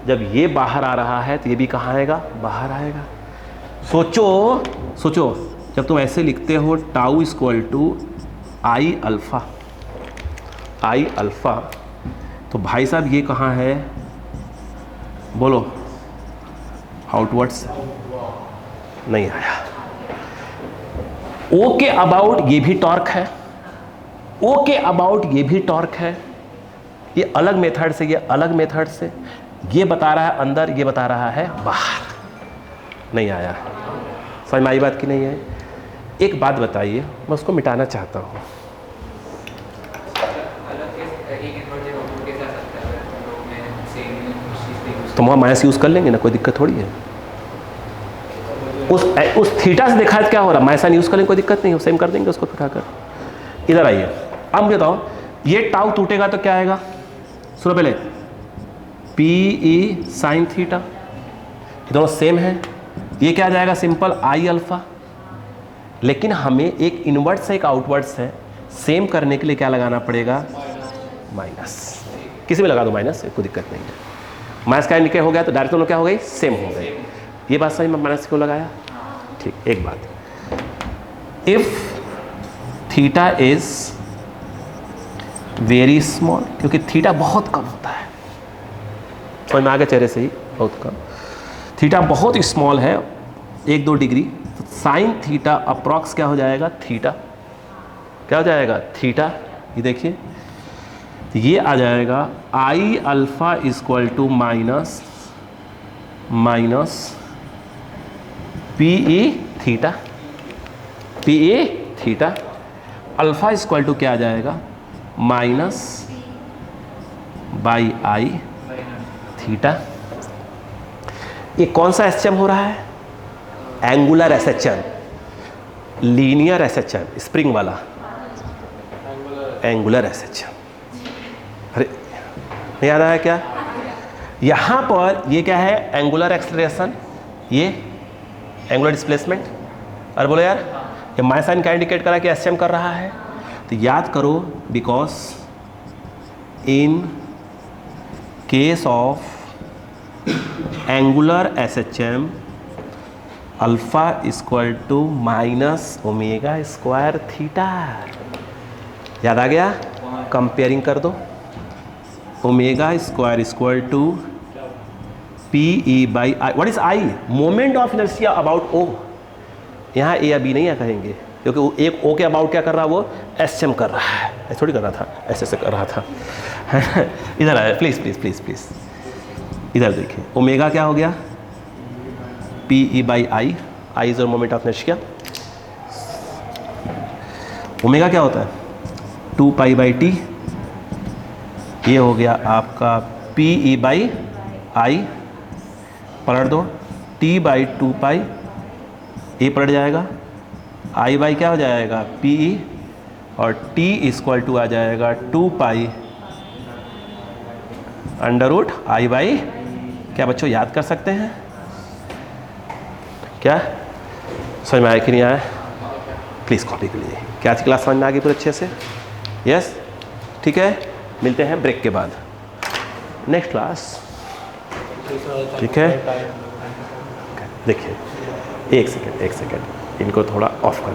Speaker 1: जब ये बाहर आ रहा है तो ये भी कहाँ आएगा? बाहर आएगा। सोचो सोचो, जब तुम ऐसे लिखते हो tau equal to I alpha, I alpha, तो भाई साहब ये कहाँ है? बोलो, आउटवर्ड्स नहीं आया। ओ के अबाउट ये भी टॉर्क है, ओ के अबाउट ये भी टॉर्क है। ये अलग मेथड से, ये अलग मेथड से, ये बता रहा है अंदर, ये बता रहा है बाहर। नहीं आया। समझ में आई बात की नहीं है? एक बात बताइए, मैं उसको मिटाना चाहता हूँ। तो वहाँ माइनस यूज़ कर लेंगे ना, कोई दिक्कत थोड़ी है। उस थीटा से देखा है क्या हो रहा है, माइनस यूज़ कर लेंगे, कोई दिक्कत नहीं है, सेम कर देंगे उसको उठाकर। इधर आइए, अब मुझे बताओ, ये टाउ टूटेगा तो क्या आएगा? सुनो पहले, पी ई साइन थीटा, ये दोनों सेम है। ये क्या आ जाएगा? Simple I alpha. लेकिन हमें एक इनवर्ट से एक आउटवर्ड से सेम करने के लिए क्या लगाना पड़ेगा? माइनस। किसी में लगा दो माइनस, कोई दिक्कत नहीं है। माइनस का इंडिकेट हो गया तो डायरेक्ट दोनों क्या हो गई, सेम हो गए। ये बात सही में माइनस क्यों लगाया? ठीक, एक बात, if theta is very small, क्योंकि थीटा बहुत कम होता है, समझ में आ गया चेहरे से ही, बहुत कम, थीटा बहुत स्मॉल है 1-2 डिग्री, तो साइन थीटा अप्रॉक्स क्या हो जाएगा, थीटा क्या हो जाएगा, थीटा। ये देखिए, तो ये आ जाएगा I alpha equal to minus P E theta, P A theta, alpha equal to क्या आ जाएगा, माइनस बाई आई थीटा। ये कौन सा एसएचएम हो रहा है, angular SHM, linear SHM, spring वाला एंगुलर एसएचएम। अरे नहीं आ रहा है क्या? यहां पर ये क्या है, एंगुलर एक्सेलरेशन, ये एंगुलर डिस्प्लेसमेंट। अरे बोलो यार, ये माइनस साइन क्या इंडिकेट करा कि एसएचएम कर रहा है? तो याद करो, because in case of angular SHM alpha equal to minus omega square theta. याद आ गया? कंपेयरिंग कर दो, omega square equal to P E by I. What is I? Moment of inertia about O. यहाँ ए या बी नहीं कहेंगे, क्योंकि वो एक ओ के अबाउट क्या कर रहा है, वो एसएम कर रहा है, ऐसे थोड़ी कर रहा था, ऐसे कर रहा था। इधर आए प्लीज प्लीज प्लीज प्लीज, इधर देखिए, ओमेगा क्या हो गया, P E by I, I is moment of inertia. Omega क्या होता है, 2 पाई बाई टी, ये हो गया आपका पी ई बाई आई, पलट दो, टी बाई 2 पाई, ए पलट जाएगा, आई बाई क्या हो जाएगा, पी ई, और टी इक्वल टू आ जाएगा 2 pi under root I by. क्या बच्चों याद कर सकते हैं? क्या समझ में आया कि नहीं आया? प्लीज़ कॉपी कर लीजिए। क्या आज क्लास समझ में आ गई पूरे अच्छे से? यस, ठीक है, मिलते हैं ब्रेक के बाद नेक्स्ट क्लास। ठीक है, देखिए, एक सेकेंड इनको थोड़ा ऑफ कर